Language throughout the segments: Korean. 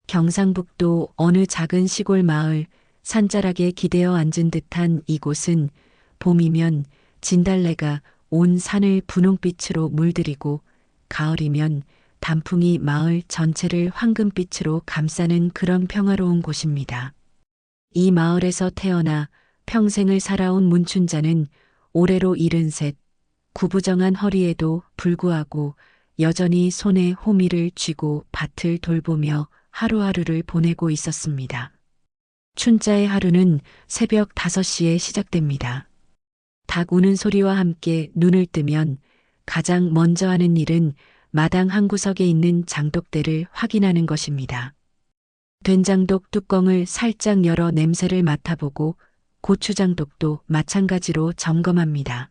경상북도 어느 작은 시골 마을, 산자락에 기대어 앉은 듯한 이곳은 봄이면 진달래가 온 산을 분홍빛으로 물들이고 가을이면 단풍이 마을 전체를 황금빛으로 감싸는 그런 평화로운 곳입니다. 이 마을에서 태어나 평생을 살아온 문춘자는 올해로 73, 구부정한 허리에도 불구하고 여전히 손에 호미를 쥐고 밭을 돌보며 하루하루를 보내고 있었습니다. 춘자의 하루는 새벽 5시에 시작됩니다. 닭 우는 소리와 함께 눈을 뜨면 가장 먼저 하는 일은 마당 한구석에 있는 장독대를 확인하는 것입니다. 된장독 뚜껑을 살짝 열어 냄새를 맡아보고 고추장독도 마찬가지로 점검합니다.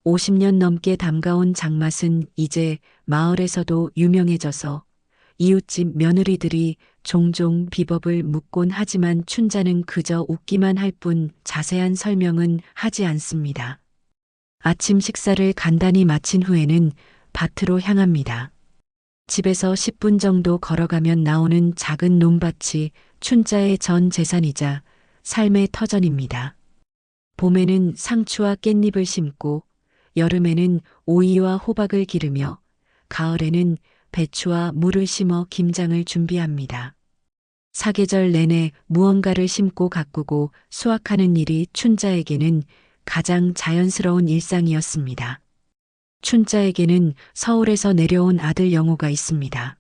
50년 넘게 담가온 장맛은 이제 마을에서도 유명해져서 이웃집 며느리들이 종종 비법을 묻곤 하지만 춘자는 그저 웃기만 할 뿐 자세한 설명은 하지 않습니다. 아침 식사를 간단히 마친 후에는 밭으로 향합니다. 집에서 10분 정도 걸어가면 나오는 작은 논밭이 춘자의 전 재산이자 삶의 터전입니다. 봄에는 상추와 깻잎을 심고 여름에는 오이와 호박을 기르며 가을에는 배추와 무를 심어 김장을 준비합니다. 사계절 내내 무언가를 심고 가꾸고 수확하는 일이 춘자에게는 가장 자연스러운 일상이었습니다. 춘자에게는 서울에서 내려온 아들 영호가 있습니다.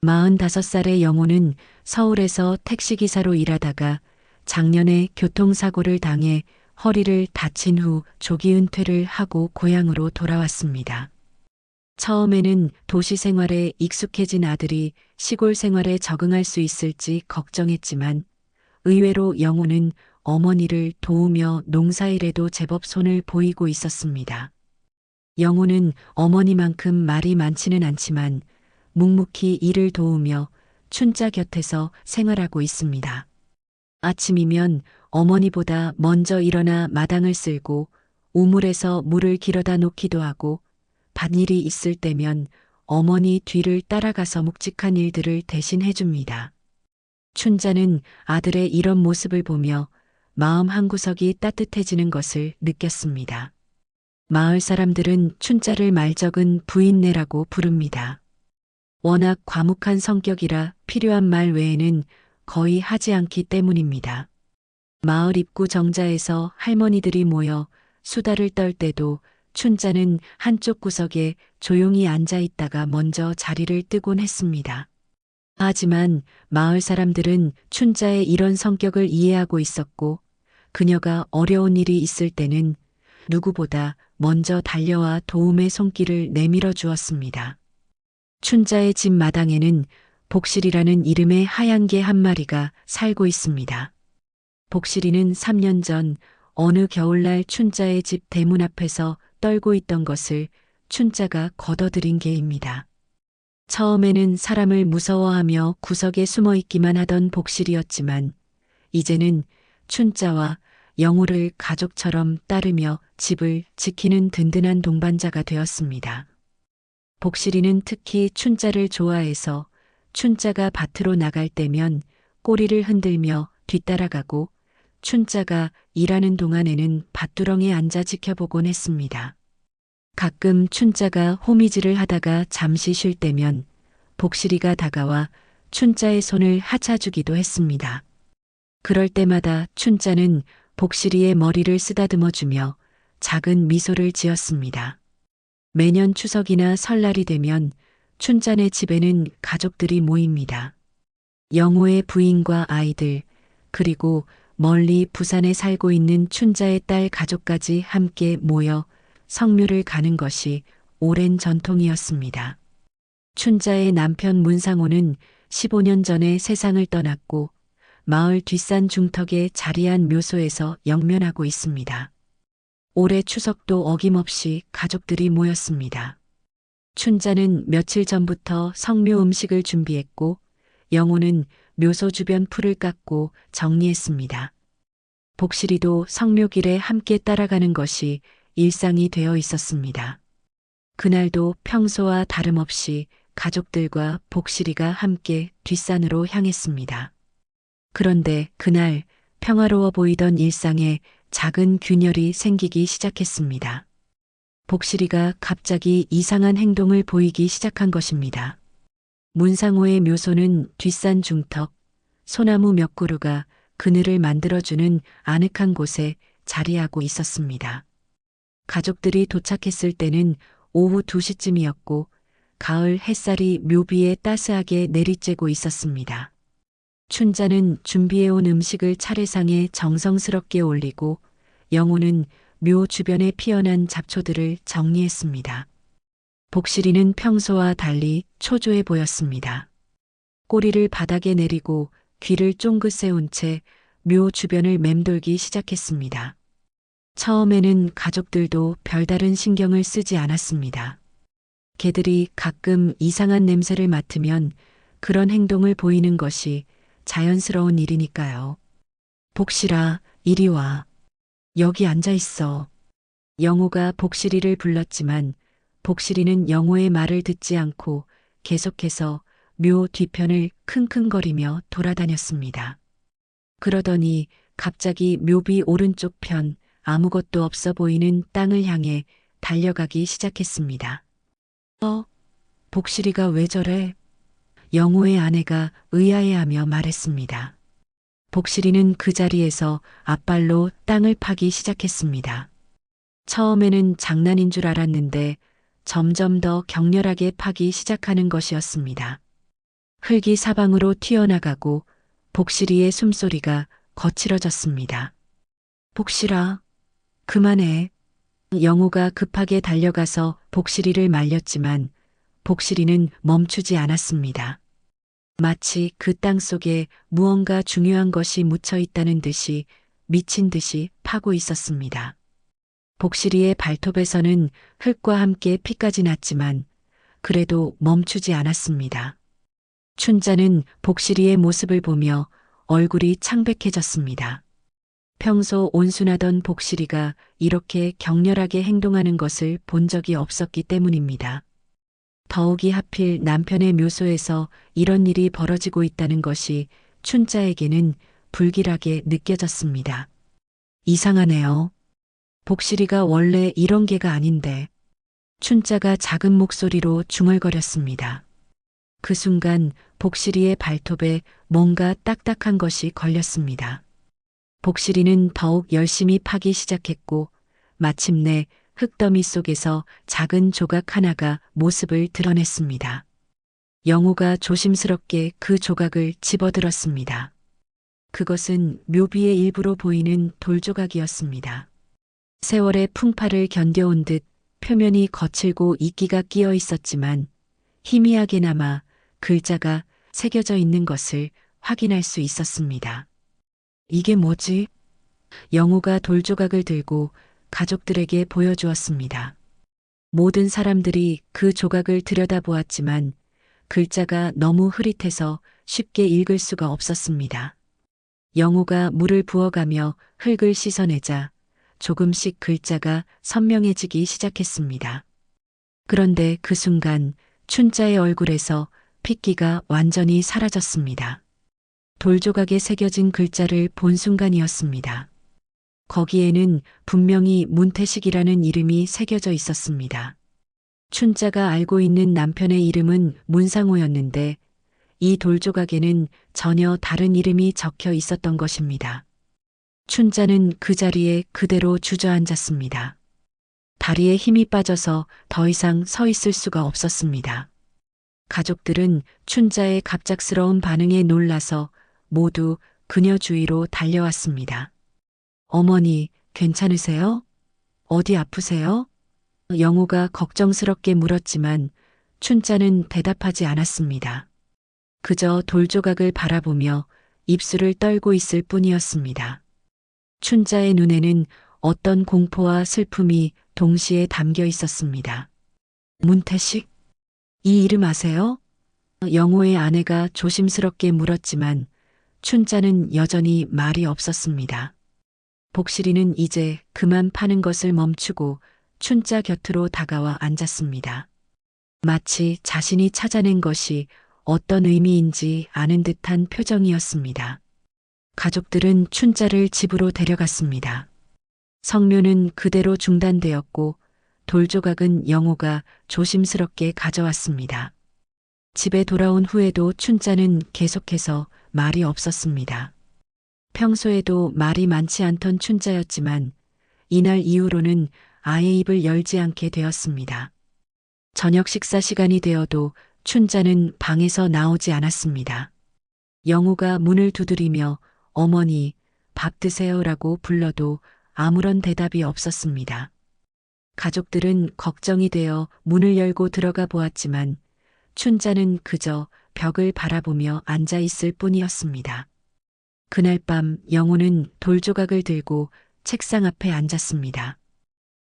45살의 영호는 서울에서 택시기사로 일하다가 작년에 교통사고를 당해 허리를 다친 후 조기 은퇴를 하고 고향으로 돌아왔습니다. 처음에는 도시 생활에 익숙해진 아들이 시골 생활에 적응할 수 있을지 걱정했지만 의외로 영호는 어머니를 도우며 농사일에도 제법 손을 보이고 있었습니다. 영호는 어머니만큼 말이 많지는 않지만 묵묵히 일을 도우며 춘자 곁에서 생활하고 있습니다. 아침이면 어머니보다 먼저 일어나 마당을 쓸고 우물에서 물을 길어다 놓기도 하고 밭일이 있을 때면 어머니 뒤를 따라가서 묵직한 일들을 대신 해줍니다. 춘자는 아들의 이런 모습을 보며 마음 한구석이 따뜻해지는 것을 느꼈습니다. 마을 사람들은 춘자를 말적은 부인네라고 부릅니다. 워낙 과묵한 성격이라 필요한 말 외에는 거의 하지 않기 때문입니다. 마을 입구 정자에서 할머니들이 모여 수다를 떨 때도 춘자는 한쪽 구석에 조용히 앉아 있다가 먼저 자리를 뜨곤 했습니다. 하지만 마을 사람들은 춘자의 이런 성격을 이해하고 있었고 그녀가 어려운 일이 있을 때는 누구보다 먼저 달려와 도움의 손길을 내밀어 주었습니다. 춘자의 집 마당에는 복실이라는 이름의 하얀 개 한 마리가 살고 있습니다. 복실이는 3년 전 어느 겨울날 춘자의 집 대문 앞에서 떨고 있던 것을 춘자가 걷어들인 개입니다. 처음에는 사람을 무서워하며 구석에 숨어 있기만 하던 복실이었지만 이제는 춘자와 영호를 가족처럼 따르며 집을 지키는 든든한 동반자가 되었습니다. 복실이는 특히 춘자를 좋아해서 춘자가 밭으로 나갈 때면 꼬리를 흔들며 뒤따라가고 춘자가 일하는 동안에는 밭두렁에 앉아 지켜보곤 했습니다. 가끔 춘자가 호미질을 하다가 잠시 쉴 때면 복실이가 다가와 춘자의 손을 하차주기도 했습니다. 그럴 때마다 춘자는 복실이의 머리를 쓰다듬어주며 작은 미소를 지었습니다. 매년 추석이나 설날이 되면 춘자네 집에는 가족들이 모입니다. 영호의 부인과 아이들, 그리고 멀리 부산에 살고 있는 춘자의 딸 가족까지 함께 모여 성묘를 가는 것이 오랜 전통이었습니다. 춘자의 남편 문상호는 15년 전에 세상을 떠났고 마을 뒷산 중턱에 자리한 묘소에서 영면하고 있습니다. 올해 추석도 어김없이 가족들이 모였습니다. 춘자는 며칠 전부터 성묘 음식을 준비했고 영호는 묘소 주변 풀을 깎고 정리했습니다. 복실이도 성묘길에 함께 따라가는 것이 일상이 되어 있었습니다. 그날도 평소와 다름없이 가족들과 복실이가 함께 뒷산으로 향했습니다. 그런데 그날 평화로워 보이던 일상에 작은 균열이 생기기 시작했습니다. 복실이가 갑자기 이상한 행동을 보이기 시작한 것입니다. 문상호의 묘소는 뒷산 중턱, 소나무 몇 그루가 그늘을 만들어주는 아늑한 곳에 자리하고 있었습니다. 가족들이 도착했을 때는 오후 2시쯤이었고 가을 햇살이 묘비에 따스하게 내리쬐고 있었습니다. 춘자는 준비해온 음식을 차례상에 정성스럽게 올리고 영호는 묘 주변에 피어난 잡초들을 정리했습니다. 복실이는 평소와 달리 초조해 보였습니다. 꼬리를 바닥에 내리고 귀를 쫑긋 세운 채 묘 주변을 맴돌기 시작했습니다. 처음에는 가족들도 별다른 신경을 쓰지 않았습니다. 개들이 가끔 이상한 냄새를 맡으면 그런 행동을 보이는 것이 자연스러운 일이니까요. 복실아, 이리 와. 여기 앉아 있어. 영호가 복실이를 불렀지만 복실이는 영호의 말을 듣지 않고 계속해서 묘 뒤편을 킁킁거리며 돌아다녔습니다. 그러더니 갑자기 묘비 오른쪽 편 아무것도 없어 보이는 땅을 향해 달려가기 시작했습니다. 복실이가 왜 저래? 영호의 아내가 의아해하며 말했습니다. 복실이는 그 자리에서 앞발로 땅을 파기 시작했습니다. 처음에는 장난인 줄 알았는데 점점 더 격렬하게 파기 시작하는 것이었습니다. 흙이 사방으로 튀어나가고 복실이의 숨소리가 거칠어졌습니다. 복실아, 그만해. 영호가 급하게 달려가서 복실이를 말렸지만 복실이는 멈추지 않았습니다. 마치 그 땅 속에 무언가 중요한 것이 묻혀 있다는 듯이 미친 듯이 파고 있었습니다. 복실이의 발톱에서는 흙과 함께 피까지 났지만 그래도 멈추지 않았습니다. 춘자는 복실이의 모습을 보며 얼굴이 창백해졌습니다. 평소 온순하던 복실이가 이렇게 격렬하게 행동하는 것을 본 적이 없었기 때문입니다. 더욱이 하필 남편의 묘소에서 이런 일이 벌어지고 있다는 것이 춘자에게는 불길하게 느껴졌습니다. 이상하네요. 복실이가 원래 이런 개가 아닌데. 춘자가 작은 목소리로 중얼거렸습니다. 그 순간 복실이의 발톱에 뭔가 딱딱한 것이 걸렸습니다. 복실이는 더욱 열심히 파기 시작했고 마침내 흙더미 속에서 작은 조각 하나가 모습을 드러냈습니다. 영호가 조심스럽게 그 조각을 집어들었습니다. 그것은 묘비의 일부로 보이는 돌조각이었습니다. 세월의 풍파를 견뎌온 듯 표면이 거칠고 이끼가 끼어 있었지만 희미하게나마 글자가 새겨져 있는 것을 확인할 수 있었습니다. 이게 뭐지? 영호가 돌조각을 들고 가족들에게 보여주었습니다. 모든 사람들이 그 조각을 들여다보았지만 글자가 너무 흐릿해서 쉽게 읽을 수가 없었습니다. 영호가 물을 부어가며 흙을 씻어내자 조금씩 글자가 선명해지기 시작했습니다. 그런데 그 순간 춘자의 얼굴에서 핏기가 완전히 사라졌습니다. 돌조각에 새겨진 글자를 본 순간이었습니다. 거기에는 분명히 문태식이라는 이름이 새겨져 있었습니다. 춘자가 알고 있는 남편의 이름은 문상호였는데 이 돌조각에는 전혀 다른 이름이 적혀 있었던 것입니다. 춘자는 그 자리에 그대로 주저앉았습니다. 다리에 힘이 빠져서 더 이상 서 있을 수가 없었습니다. 가족들은 춘자의 갑작스러운 반응에 놀라서 모두 그녀 주위로 달려왔습니다. 어머니, 괜찮으세요? 어디 아프세요? 영호가 걱정스럽게 물었지만 춘자는 대답하지 않았습니다. 그저 돌조각을 바라보며 입술을 떨고 있을 뿐이었습니다. 춘자의 눈에는 어떤 공포와 슬픔이 동시에 담겨 있었습니다. 문태식? 이 이름 아세요? 영호의 아내가 조심스럽게 물었지만 춘자는 여전히 말이 없었습니다. 복실이는 이제 그만 파는 것을 멈추고 춘자 곁으로 다가와 앉았습니다. 마치 자신이 찾아낸 것이 어떤 의미인지 아는 듯한 표정이었습니다. 가족들은 춘자를 집으로 데려갔습니다. 성묘는 그대로 중단되었고 돌조각은 영호가 조심스럽게 가져왔습니다. 집에 돌아온 후에도 춘자는 계속해서 말이 없었습니다. 평소에도 말이 많지 않던 춘자였지만 이날 이후로는 아예 입을 열지 않게 되었습니다. 저녁 식사 시간이 되어도 춘자는 방에서 나오지 않았습니다. 영호가 문을 두드리며 어머니, 밥 드세요라고 불러도 아무런 대답이 없었습니다. 가족들은 걱정이 되어 문을 열고 들어가 보았지만 춘자는 그저 벽을 바라보며 앉아 있을 뿐이었습니다. 그날 밤 영호는 돌조각을 들고 책상 앞에 앉았습니다.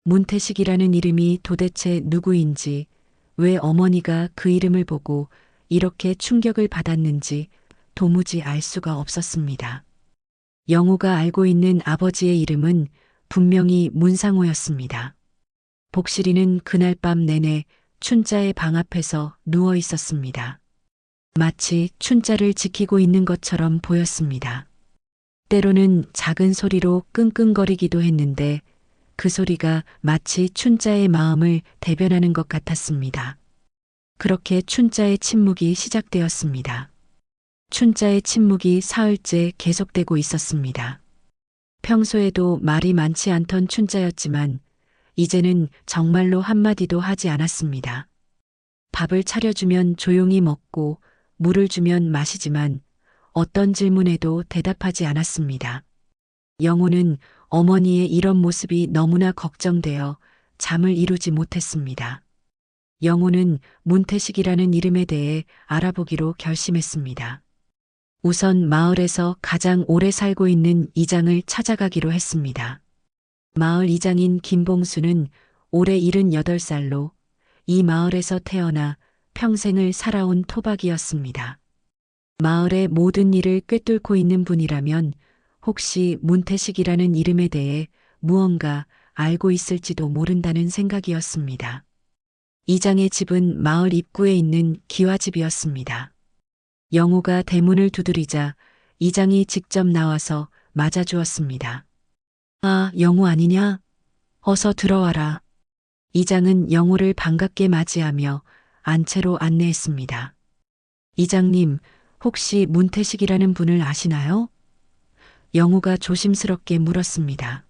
문태식이라는 이름이 도대체 누구인지, 왜 어머니가 그 이름을 보고 이렇게 충격을 받았는지 도무지 알 수가 없었습니다. 영호가 알고 있는 아버지의 이름은 분명히 문상호였습니다. 복실이는 그날 밤 내내 춘자의 방 앞에서 누워 있었습니다. 마치 춘자를 지키고 있는 것처럼 보였습니다. 때로는 작은 소리로 끙끙거리기도 했는데 그 소리가 마치 춘자의 마음을 대변하는 것 같았습니다. 그렇게 춘자의 침묵이 시작되었습니다. 춘자의 침묵이 사흘째 계속되고 있었습니다. 평소에도 말이 많지 않던 춘자였지만 이제는 정말로 한마디도 하지 않았습니다. 밥을 차려주면 조용히 먹고 물을 주면 마시지만 어떤 질문에도 대답하지 않았습니다. 영호는 어머니의 이런 모습이 너무나 걱정되어 잠을 이루지 못했습니다. 영호는 문태식이라는 이름에 대해 알아보기로 결심했습니다. 우선 마을에서 가장 오래 살고 있는 이장을 찾아가기로 했습니다. 마을 이장인 김봉수는 올해 78살로 이 마을에서 태어나 평생을 살아온 토박이었습니다. 마을의 모든 일을 꿰뚫고 있는 분이라면 혹시 문태식이라는 이름에 대해 무언가 알고 있을지도 모른다는 생각이었습니다. 이장의 집은 마을 입구에 있는 기와집이었습니다. 영호가 대문을 두드리자 이장이 직접 나와서 맞아주었습니다. 아, 영호 아니냐? 어서 들어와라. 이장은 영호를 반갑게 맞이하며 안채로 안내했습니다. 이장님, 혹시 문태식이라는 분을 아시나요? 영호가 조심스럽게 물었습니다.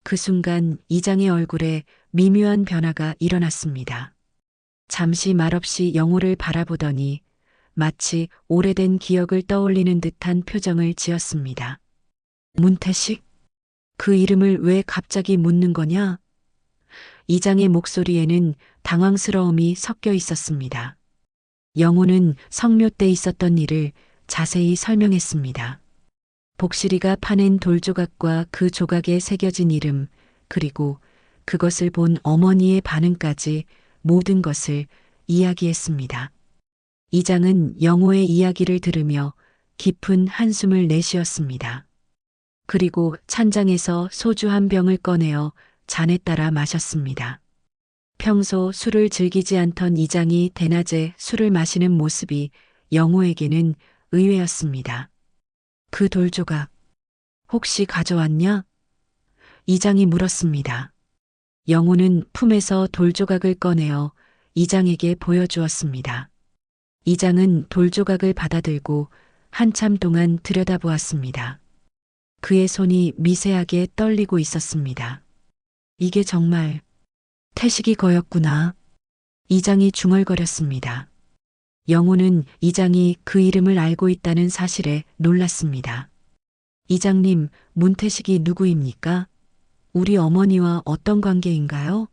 그 순간 이장의 얼굴에 미묘한 변화가 일어났습니다. 잠시 말없이 영호를 바라보더니 마치 오래된 기억을 떠올리는 듯한 표정을 지었습니다. 문태식? 그 이름을 왜 갑자기 묻는 거냐? 이장의 목소리에는 당황스러움이 섞여 있었습니다. 영호는 성묘 때 있었던 일을 자세히 설명했습니다. 복실이가 파낸 돌조각과 그 조각에 새겨진 이름, 그리고 그것을 본 어머니의 반응까지 모든 것을 이야기했습니다. 이장은 영호의 이야기를 들으며 깊은 한숨을 내쉬었습니다. 그리고 찬장에서 소주 한 병을 꺼내어 잔에 따라 마셨습니다. 평소 술을 즐기지 않던 이장이 대낮에 술을 마시는 모습이 영호에게는 의외였습니다. 그 돌조각, 혹시 가져왔냐? 이장이 물었습니다. 영호는 품에서 돌조각을 꺼내어 이장에게 보여주었습니다. 이장은 돌조각을 받아들고 한참 동안 들여다보았습니다. 그의 손이 미세하게 떨리고 있었습니다. 이게 정말 태식이 거였구나. 이장이 중얼거렸습니다. 영호는 이장이 그 이름을 알고 있다는 사실에 놀랐습니다. 이장님, 문태식이 누구입니까? 우리 어머니와 어떤 관계인가요?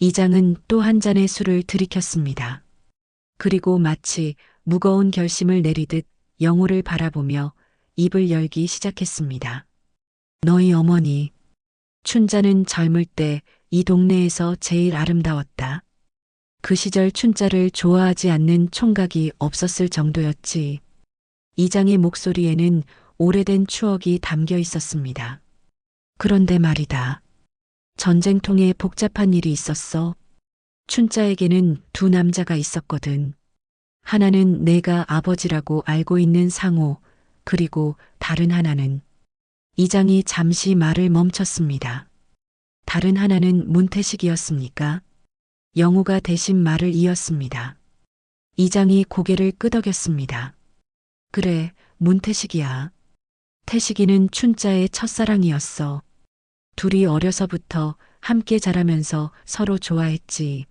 이장은 또 한 잔의 술을 들이켰습니다. 그리고 마치 무거운 결심을 내리듯 영호를 바라보며 입을 열기 시작했습니다. 너희 어머니, 춘자는 젊을 때 이 동네에서 제일 아름다웠다. 그 시절 춘자를 좋아하지 않는 총각이 없었을 정도였지. 이장의 목소리에는 오래된 추억이 담겨 있었습니다. 그런데 말이다. 전쟁통에 복잡한 일이 있었어. 춘자에게는 두 남자가 있었거든. 하나는 내가 아버지라고 알고 있는 상호, 그리고 다른 하나는 이장이 잠시 말을 멈췄습니다. 다른 하나는 문태식이었습니까? 영우가 대신 말을 이었습니다. 이장이 고개를 끄덕였습니다. 그래, 문태식이야. 태식이는 춘자의 첫사랑이었어. 둘이 어려서부터 함께 자라면서 서로 좋아했지.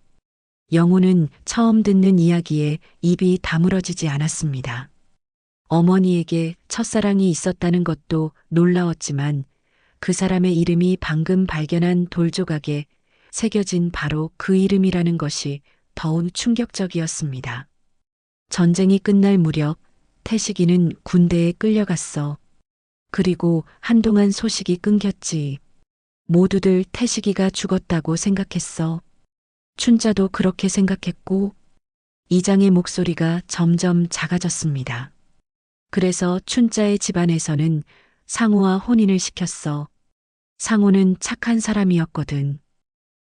영우는 처음 듣는 이야기에 입이 다물어지지 않았습니다. 어머니에게 첫사랑이 있었다는 것도 놀라웠지만 그 사람의 이름이 방금 발견한 돌조각에 새겨진 바로 그 이름이라는 것이 더욱 충격적이었습니다. 전쟁이 끝날 무렵 태식이는 군대에 끌려갔어. 그리고 한동안 소식이 끊겼지. 모두들 태식이가 죽었다고 생각했어. 춘자도 그렇게 생각했고 이장의 목소리가 점점 작아졌습니다. 그래서 춘자의 집안에서는 상호와 혼인을 시켰어. 상호는 착한 사람이었거든.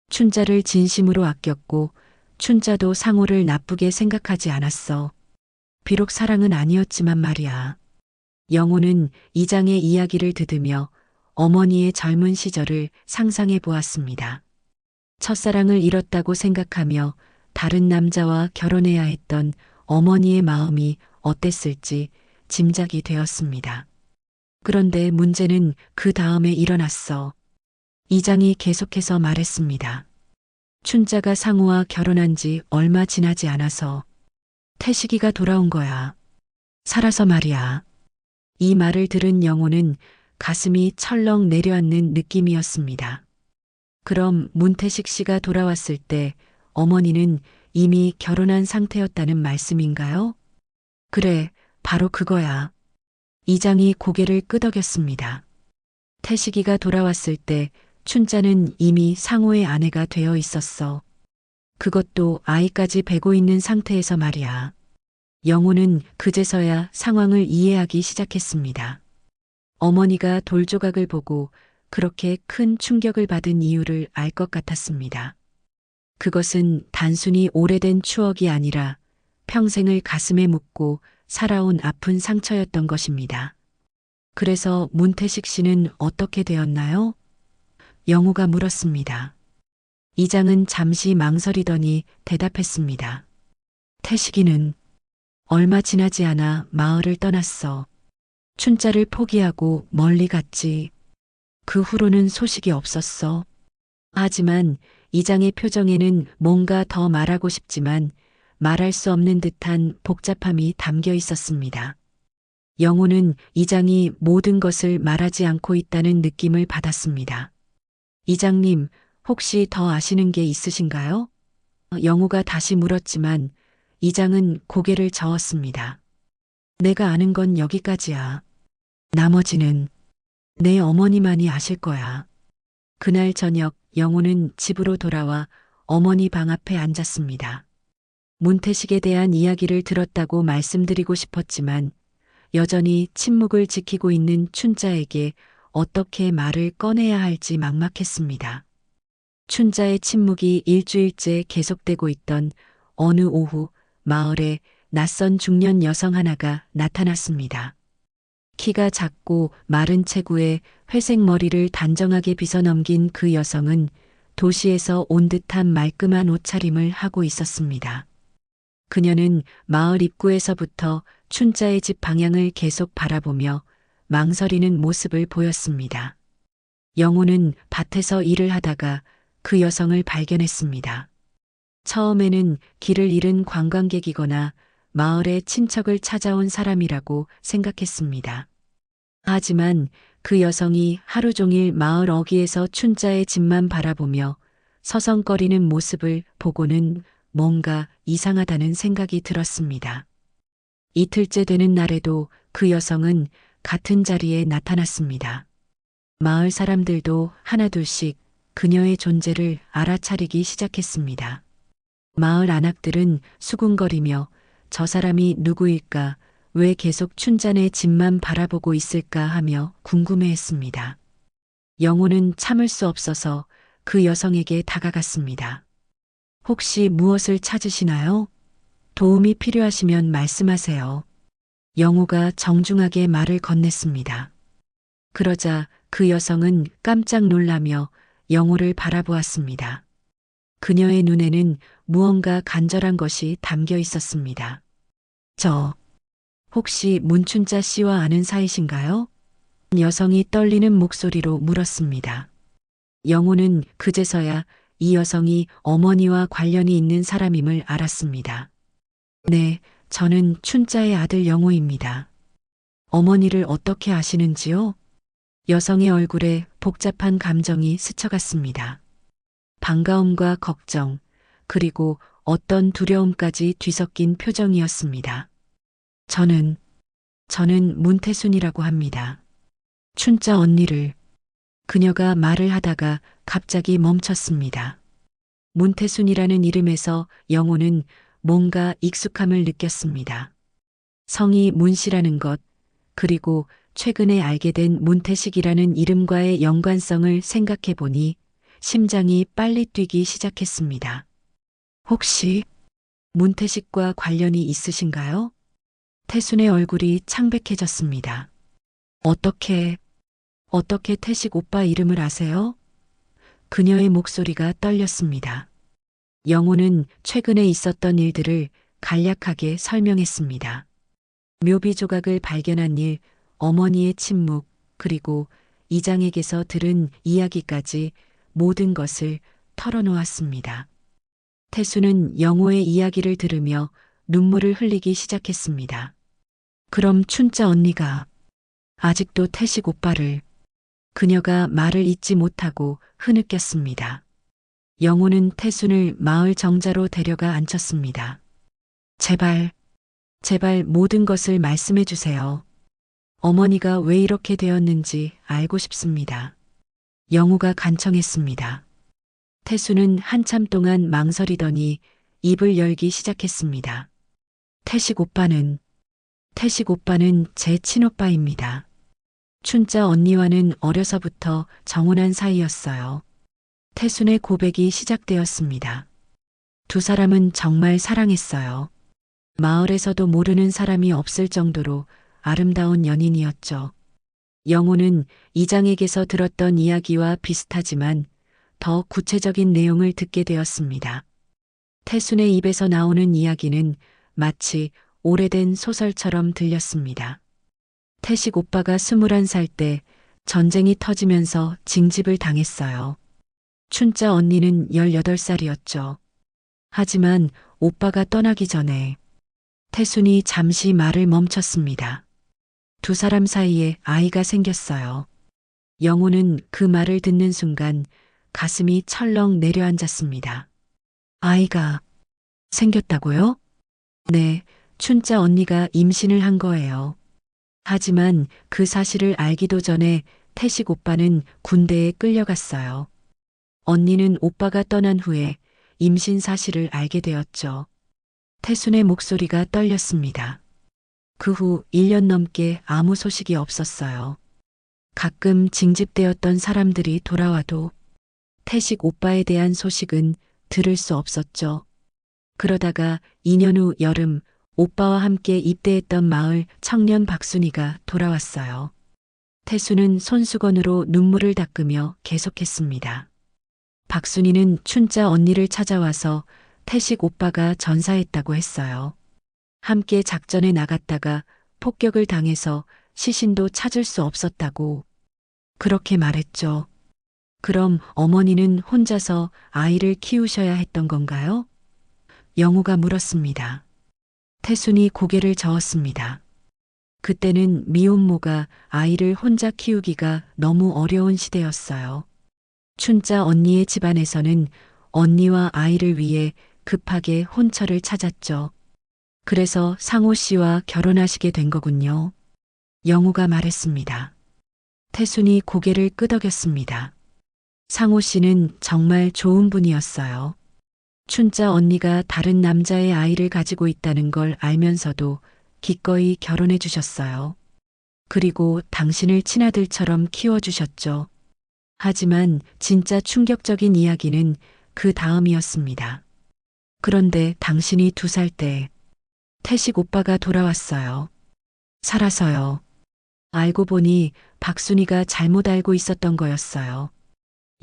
춘자를 진심으로 아꼈고 춘자도 상호를 나쁘게 생각하지 않았어. 비록 사랑은 아니었지만 말이야. 영호는 이장의 이야기를 들으며 어머니의 젊은 시절을 상상해 보았습니다. 첫사랑을 잃었다고 생각하며 다른 남자와 결혼해야 했던 어머니의 마음이 어땠을지 짐작이 되었습니다. 그런데 문제는 그 다음에 일어났어. 이장이 계속해서 말했습니다. 춘자가 상우와 결혼한 지 얼마 지나지 않아서 태식이가 돌아온 거야. 살아서 말이야. 이 말을 들은 영호는 가슴이 철렁 내려앉는 느낌이었습니다. 그럼 문태식 씨가 돌아왔을 때 어머니는 이미 결혼한 상태였다는 말씀인가요? 그래, 바로 그거야. 이장이 고개를 끄덕였습니다. 태식이가 돌아왔을 때 춘자는 이미 상호의 아내가 되어 있었어. 그것도 아이까지 베고 있는 상태에서 말이야. 영호는 그제서야 상황을 이해하기 시작했습니다. 어머니가 돌조각을 보고 그렇게 큰 충격을 받은 이유를 알 것 같았습니다. 그것은 단순히 오래된 추억이 아니라 평생을 가슴에 묻고 살아온 아픈 상처였던 것입니다. 그래서 문태식 씨는 어떻게 되었나요? 영호가 물었습니다. 이장은 잠시 망설이더니 대답했습니다. 태식이는 얼마 지나지 않아 마을을 떠났어. 춘자를 포기하고 멀리 갔지. 그 후로는 소식이 없었어. 하지만 이장의 표정에는 뭔가 더 말하고 싶지만 말할 수 없는 듯한 복잡함이 담겨 있었습니다. 영호는 이장이 모든 것을 말하지 않고 있다는 느낌을 받았습니다. 이장님, 혹시 더 아시는 게 있으신가요? 영호가 다시 물었지만 이장은 고개를 저었습니다. 내가 아는 건 여기까지야. 나머지는 내 어머니만이 아실 거야. 그날 저녁 영호는 집으로 돌아와 어머니 방 앞에 앉았습니다. 문태식에 대한 이야기를 들었다고 말씀드리고 싶었지만 여전히 침묵을 지키고 있는 춘자에게 어떻게 말을 꺼내야 할지 막막했습니다. 춘자의 침묵이 일주일째 계속되고 있던 어느 오후 마을에 낯선 중년 여성 하나가 나타났습니다. 키가 작고 마른 체구에 회색 머리를 단정하게 빗어넘긴 그 여성은 도시에서 온 듯한 말끔한 옷차림을 하고 있었습니다. 그녀는 마을 입구에서부터 춘자의 집 방향을 계속 바라보며 망설이는 모습을 보였습니다. 영호는 밭에서 일을 하다가 그 여성을 발견했습니다. 처음에는 길을 잃은 관광객이거나 마을의 친척을 찾아온 사람이라고 생각했습니다. 하지만 그 여성이 하루 종일 마을 어귀에서 춘자의 집만 바라보며 서성거리는 모습을 보고는 뭔가 이상하다는 생각이 들었습니다. 이틀째 되는 날에도 그 여성은 같은 자리에 나타났습니다. 마을 사람들도 하나둘씩 그녀의 존재를 알아차리기 시작했습니다. 마을 안악들은 수군거리며 저 사람이 누구일까, 왜 계속 춘자네 집만 바라보고 있을까 하며 궁금해했습니다. 영호는 참을 수 없어서 그 여성에게 다가갔습니다. 혹시 무엇을 찾으시나요? 도움이 필요하시면 말씀하세요. 영호가 정중하게 말을 건넸습니다. 그러자 그 여성은 깜짝 놀라며 영호를 바라보았습니다. 그녀의 눈에는 무언가 간절한 것이 담겨 있었습니다. 저, 혹시 문춘자 씨와 아는 사이신가요? 여성이 떨리는 목소리로 물었습니다. 영호는 그제서야 이 여성이 어머니와 관련이 있는 사람임을 알았습니다. 네, 저는 춘자의 아들 영호입니다. 어머니를 어떻게 아시는지요? 여성의 얼굴에 복잡한 감정이 스쳐갔습니다. 반가움과 걱정, 그리고 어떤 두려움까지 뒤섞인 표정이었습니다. 저는 문태순이라고 합니다. 춘자 언니를. 그녀가 말을 하다가 갑자기 멈췄습니다. 문태순이라는 이름에서 영호는 뭔가 익숙함을 느꼈습니다. 성이 문씨라는 것, 그리고 최근에 알게 된 문태식이라는 이름과의 연관성을 생각해 보니 심장이 빨리 뛰기 시작했습니다. 혹시 문태식과 관련이 있으신가요? 태순의 얼굴이 창백해졌습니다. 어떻게 태식 오빠 이름을 아세요? 그녀의 목소리가 떨렸습니다. 영호는 최근에 있었던 일들을 간략하게 설명했습니다. 묘비 조각을 발견한 일, 어머니의 침묵, 그리고 이장에게서 들은 이야기까지 모든 것을 털어놓았습니다. 태수는 영호의 이야기를 들으며 눈물을 흘리기 시작했습니다. 그럼 춘자 언니가 아직도 태식 오빠를. 그녀가 말을 잇지 못하고 흐느꼈습니다. 영호는 태순을 마을 정자로 데려가 앉혔습니다. 제발 모든 것을 말씀해 주세요. 어머니가 왜 이렇게 되었는지 알고 싶습니다. 영호가 간청했습니다. 태수는 한참 동안 망설이더니 입을 열기 시작했습니다. 태식 오빠는 제 친오빠입니다. 춘자 언니와는 어려서부터 정혼한 사이였어요. 태순의 고백이 시작되었습니다. 두 사람은 정말 사랑했어요. 마을에서도 모르는 사람이 없을 정도로 아름다운 연인이었죠. 영호는 이장에게서 들었던 이야기와 비슷하지만 더 구체적인 내용을 듣게 되었습니다. 태순의 입에서 나오는 이야기는 마치 오래된 소설처럼 들렸습니다. 태식 오빠가 21살 때 전쟁이 터지면서 징집을 당했어요. 춘자 언니는 18살이었죠. 하지만 오빠가 떠나기 전에 태순이 잠시 말을 멈췄습니다. 두 사람 사이에 아이가 생겼어요. 영호는 그 말을 듣는 순간 가슴이 철렁 내려앉았습니다. 아이가 생겼다고요? 네, 춘자 언니가 임신을 한 거예요. 하지만 그 사실을 알기도 전에 태식 오빠는 군대에 끌려갔어요. 언니는 오빠가 떠난 후에 임신 사실을 알게 되었죠. 태순의 목소리가 떨렸습니다. 그 후 1년 넘게 아무 소식이 없었어요. 가끔 징집되었던 사람들이 돌아와도 태식 오빠에 대한 소식은 들을 수 없었죠. 그러다가 2년 후 여름 오빠와 함께 입대했던 마을 청년 박순이가 돌아왔어요. 태수는 손수건으로 눈물을 닦으며 계속했습니다. 박순이는 춘자 언니를 찾아와서 태식 오빠가 전사했다고 했어요. 함께 작전에 나갔다가 폭격을 당해서 시신도 찾을 수 없었다고 그렇게 말했죠. 그럼 어머니는 혼자서 아이를 키우셔야 했던 건가요? 영호가 물었습니다. 태순이 고개를 저었습니다. 그때는 미혼모가 아이를 혼자 키우기가 너무 어려운 시대였어요. 춘자 언니의 집안에서는 언니와 아이를 위해 급하게 혼처를 찾았죠. 그래서 상호 씨와 결혼하시게 된 거군요. 영호가 말했습니다. 태순이 고개를 끄덕였습니다. 상호 씨는 정말 좋은 분이었어요. 춘자 언니가 다른 남자의 아이를 가지고 있다는 걸 알면서도 기꺼이 결혼해 주셨어요. 그리고 당신을 친아들처럼 키워주셨죠. 하지만 진짜 충격적인 이야기는 그 다음이었습니다. 그런데 당신이 2살 때 태식 오빠가 돌아왔어요. 살아서요. 알고 보니 박순이가 잘못 알고 있었던 거였어요.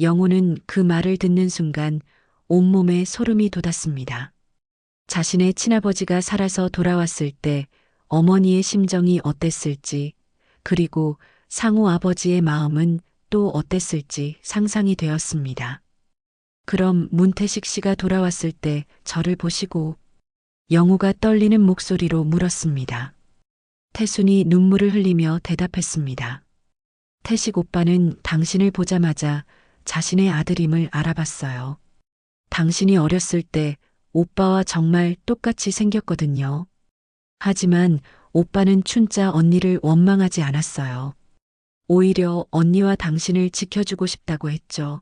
영호는 그 말을 듣는 순간 온몸에 소름이 돋았습니다. 자신의 친아버지가 살아서 돌아왔을 때 어머니의 심정이 어땠을지, 그리고 상호 아버지의 마음은 또 어땠을지 상상이 되었습니다. 그럼 문태식 씨가 돌아왔을 때 저를 보시고 영호가 떨리는 목소리로 물었습니다. 태순이 눈물을 흘리며 대답했습니다. 태식 오빠는 당신을 보자마자 자신의 아들임을 알아봤어요. 당신이 어렸을 때 오빠와 정말 똑같이 생겼거든요. 하지만 오빠는 춘자 언니를 원망하지 않았어요. 오히려 언니와 당신을 지켜주고 싶다고 했죠.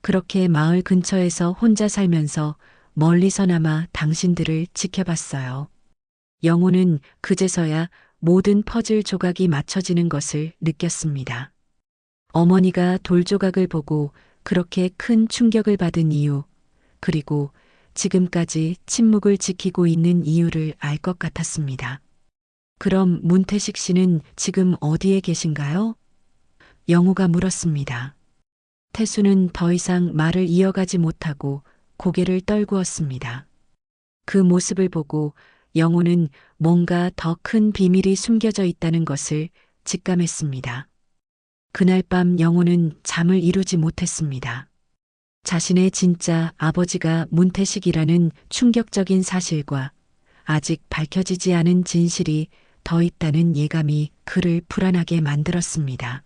그렇게 마을 근처에서 혼자 살면서 멀리서나마 당신들을 지켜봤어요. 영호는 그제서야 모든 퍼즐 조각이 맞춰지는 것을 느꼈습니다. 어머니가 돌 조각을 보고 그렇게 큰 충격을 받은 이유, 그리고 지금까지 침묵을 지키고 있는 이유를 알 것 같았습니다. 그럼 문태식 씨는 지금 어디에 계신가요? 영호가 물었습니다. 태수는 더 이상 말을 이어가지 못하고 고개를 떨구었습니다. 그 모습을 보고 영호는 뭔가 더 큰 비밀이 숨겨져 있다는 것을 직감했습니다. 그날 밤 영호는 잠을 이루지 못했습니다. 자신의 진짜 아버지가 문태식이라는 충격적인 사실과 아직 밝혀지지 않은 진실이 더 있다는 예감이 그를 불안하게 만들었습니다.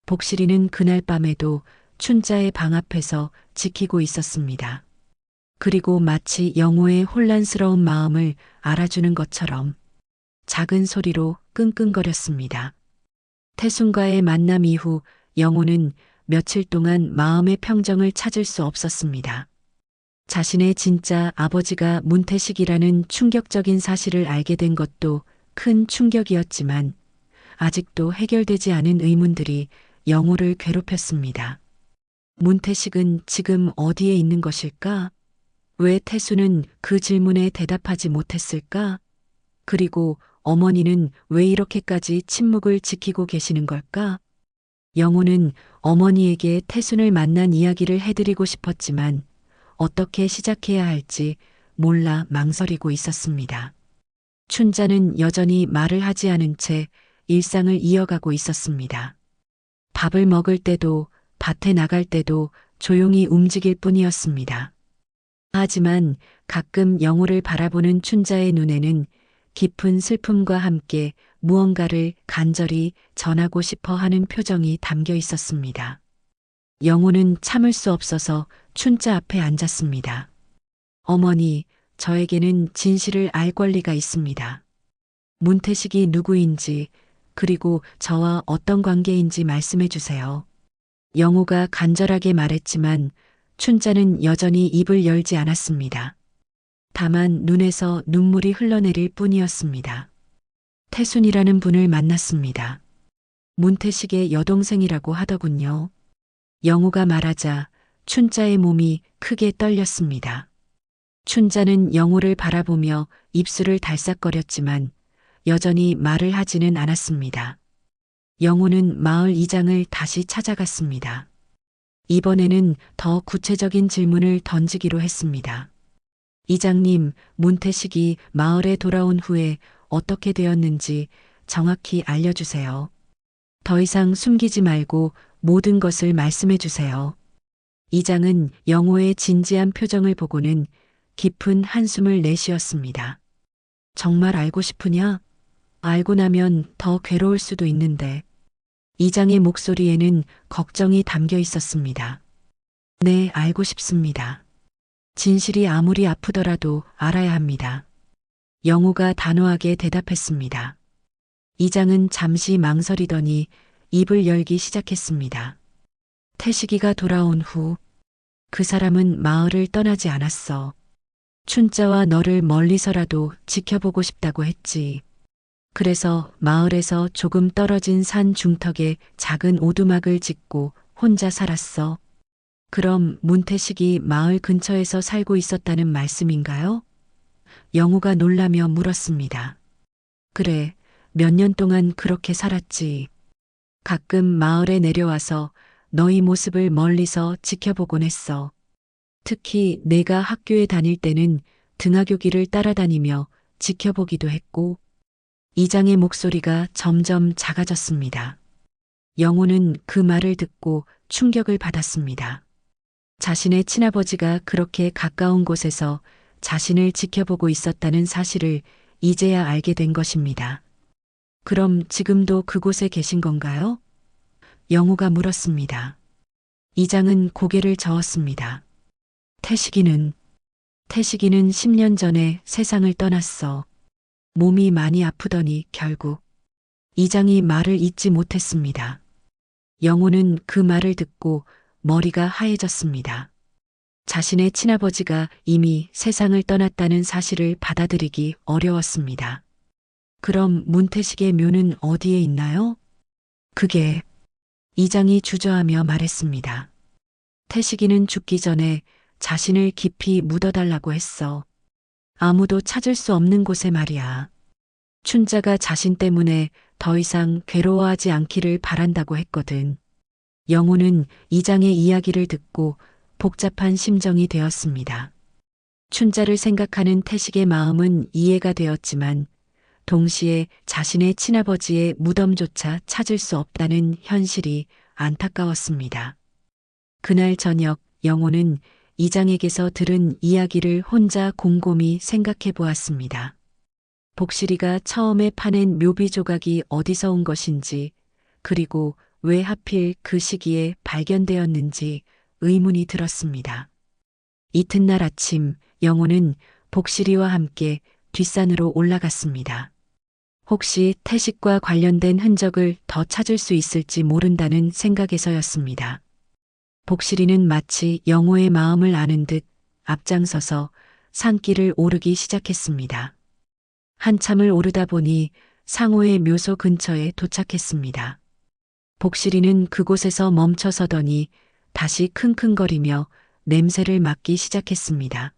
복실이는 그날 밤에도 춘자의 방 앞에서 지키고 있었습니다. 그리고 마치 영호의 혼란스러운 마음을 알아주는 것처럼 작은 소리로 끙끙거렸습니다. 태순과의 만남 이후 영호는 며칠 동안 마음의 평정을 찾을 수 없었습니다. 자신의 진짜 아버지가 문태식이라는 충격적인 사실을 알게 된 것도 큰 충격이었지만 아직도 해결되지 않은 의문들이 영호를 괴롭혔습니다. 문태식은 지금 어디에 있는 것일까? 왜 태수는 그 질문에 대답하지 못했을까? 그리고 어머니는 왜 이렇게까지 침묵을 지키고 계시는 걸까? 영호는 어머니에게 태순을 만난 이야기를 해드리고 싶었지만 어떻게 시작해야 할지 몰라 망설이고 있었습니다. 춘자는 여전히 말을 하지 않은 채 일상을 이어가고 있었습니다. 밥을 먹을 때도 밭에 나갈 때도 조용히 움직일 뿐이었습니다. 하지만 가끔 영호를 바라보는 춘자의 눈에는 깊은 슬픔과 함께 무언가를 간절히 전하고 싶어 하는 표정이 담겨 있었습니다. 영호는 참을 수 없어서 춘자 앞에 앉았습니다. 어머니, 저에게는 진실을 알 권리가 있습니다. 문태식이 누구인지, 그리고 저와 어떤 관계인지 말씀해 주세요. 영호가 간절하게 말했지만 춘자는 여전히 입을 열지 않았습니다. 다만 눈에서 눈물이 흘러내릴 뿐이었습니다. 태순이라는 분을 만났습니다. 문태식의 여동생이라고 하더군요. 영호가 말하자 춘자의 몸이 크게 떨렸습니다. 춘자는 영호를 바라보며 입술을 달싹거렸지만 여전히 말을 하지는 않았습니다. 영호는 마을 이장을 다시 찾아갔습니다. 이번에는 더 구체적인 질문을 던지기로 했습니다. 이장님, 문태식이 마을에 돌아온 후에 어떻게 되었는지 정확히 알려주세요. 더 이상 숨기지 말고 모든 것을 말씀해 주세요. 이장은 영호의 진지한 표정을 보고는 깊은 한숨을 내쉬었습니다. 정말 알고 싶으냐? 알고 나면 더 괴로울 수도 있는데. 이장의 목소리에는 걱정이 담겨 있었습니다. 네, 알고 싶습니다. 진실이 아무리 아프더라도 알아야 합니다. 영호가 단호하게 대답했습니다. 이장은 잠시 망설이더니 입을 열기 시작했습니다. 태식이가 돌아온 후 그 사람은 마을을 떠나지 않았어. 춘자와 너를 멀리서라도 지켜보고 싶다고 했지. 그래서 마을에서 조금 떨어진 산 중턱에 작은 오두막을 짓고 혼자 살았어. 그럼 문태식이 마을 근처에서 살고 있었다는 말씀인가요? 영우가 놀라며 물었습니다. 그래, 몇 년 동안 그렇게 살았지. 가끔 마을에 내려와서 너희 모습을 멀리서 지켜보곤 했어. 특히 내가 학교에 다닐 때는 등하교길을 따라다니며 지켜보기도 했고, 이장의 목소리가 점점 작아졌습니다. 영우는 그 말을 듣고 충격을 받았습니다. 자신의 친아버지가 그렇게 가까운 곳에서 자신을 지켜보고 있었다는 사실을 이제야 알게 된 것입니다. 그럼 지금도 그곳에 계신 건가요? 영우가 물었습니다. 이장은 고개를 저었습니다. 태식이는 10년 전에 세상을 떠났어. 몸이 많이 아프더니 결국 이장이 말을 잇지 못했습니다. 영우는 그 말을 듣고 머리가 하얘졌습니다. 자신의 친아버지가 이미 세상을 떠났다는 사실을 받아들이기 어려웠습니다. 그럼 문태식의 묘는 어디에 있나요? 그게 이장이 주저하며 말했습니다. 태식이는 죽기 전에 자신을 깊이 묻어달라고 했어. 아무도 찾을 수 없는 곳에 말이야. 춘자가 자신 때문에 더 이상 괴로워하지 않기를 바란다고 했거든. 영우는 이장의 이야기를 듣고 복잡한 심정이 되었습니다. 춘자를 생각하는 태식의 마음은 이해가 되었지만 동시에 자신의 친아버지의 무덤조차 찾을 수 없다는 현실이 안타까웠습니다. 그날 저녁 영호는 이장에게서 들은 이야기를 혼자 곰곰이 생각해 보았습니다. 복실이가 처음에 파낸 묘비 조각이 어디서 온 것인지, 그리고 왜 하필 그 시기에 발견되었는지 의문이 들었습니다. 이튿날 아침 영호는 복실이와 함께 뒷산으로 올라갔습니다. 혹시 태식과 관련된 흔적을 더 찾을 수 있을지 모른다는 생각에서였습니다. 복실이는 마치 영호의 마음을 아는 듯 앞장서서 산길을 오르기 시작했습니다. 한참을 오르다 보니 상호의 묘소 근처에 도착했습니다. 복실이는 그곳에서 멈춰서더니 다시 킁킁거리며 냄새를 맡기 시작했습니다.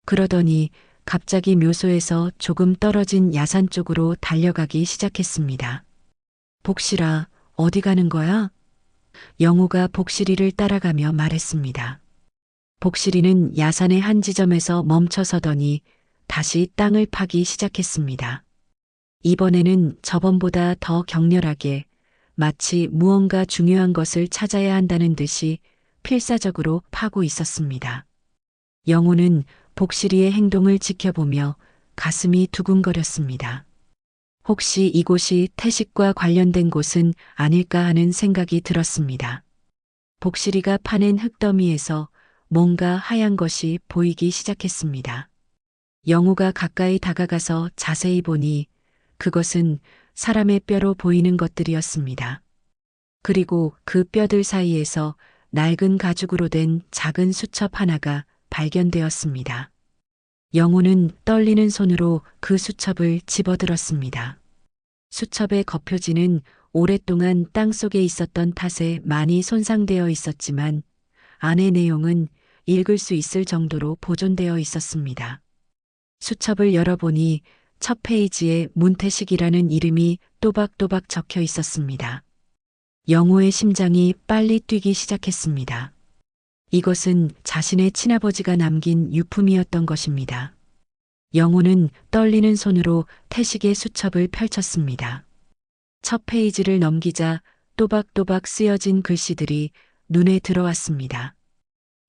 그러더니 갑자기 묘소에서 조금 떨어진 야산 쪽으로 달려가기 시작했습니다. 복실아, 어디 가는 거야? 영우가 복실이를 따라가며 말했습니다. 복실이는 야산의 한 지점에서 멈춰서더니 다시 땅을 파기 시작했습니다. 이번에는 저번보다 더 격렬하게 마치 무언가 중요한 것을 찾아야 한다는 듯이 필사적으로 파고 있었습니다. 영우는 복실이의 행동을 지켜보며 가슴이 두근거렸습니다. 혹시 이곳이 태식과 관련된 곳은 아닐까 하는 생각이 들었습니다. 복실이가 파낸 흙더미에서 뭔가 하얀 것이 보이기 시작했습니다. 영우가 가까이 다가가서 자세히 보니 그것은 사람의 뼈로 보이는 것들이었습니다. 그리고 그 뼈들 사이에서 낡은 가죽으로 된 작은 수첩 하나가 발견되었습니다. 영우는 떨리는 손으로 그 수첩을 집어들었습니다. 수첩의 겉표지는 오랫동안 땅속에 있었던 탓에 많이 손상되어 있었지만 안의 내용은 읽을 수 있을 정도로 보존되어 있었습니다. 수첩을 열어보니 첫 페이지에 문태식이라는 이름이 또박또박 적혀 있었습니다. 영우의 심장이 빨리 뛰기 시작했습니다. 이것은 자신의 친아버지가 남긴 유품이었던 것입니다. 영우는 떨리는 손으로 태식의 수첩을 펼쳤습니다. 첫 페이지를 넘기자 또박또박 쓰여진 글씨들이 눈에 들어왔습니다.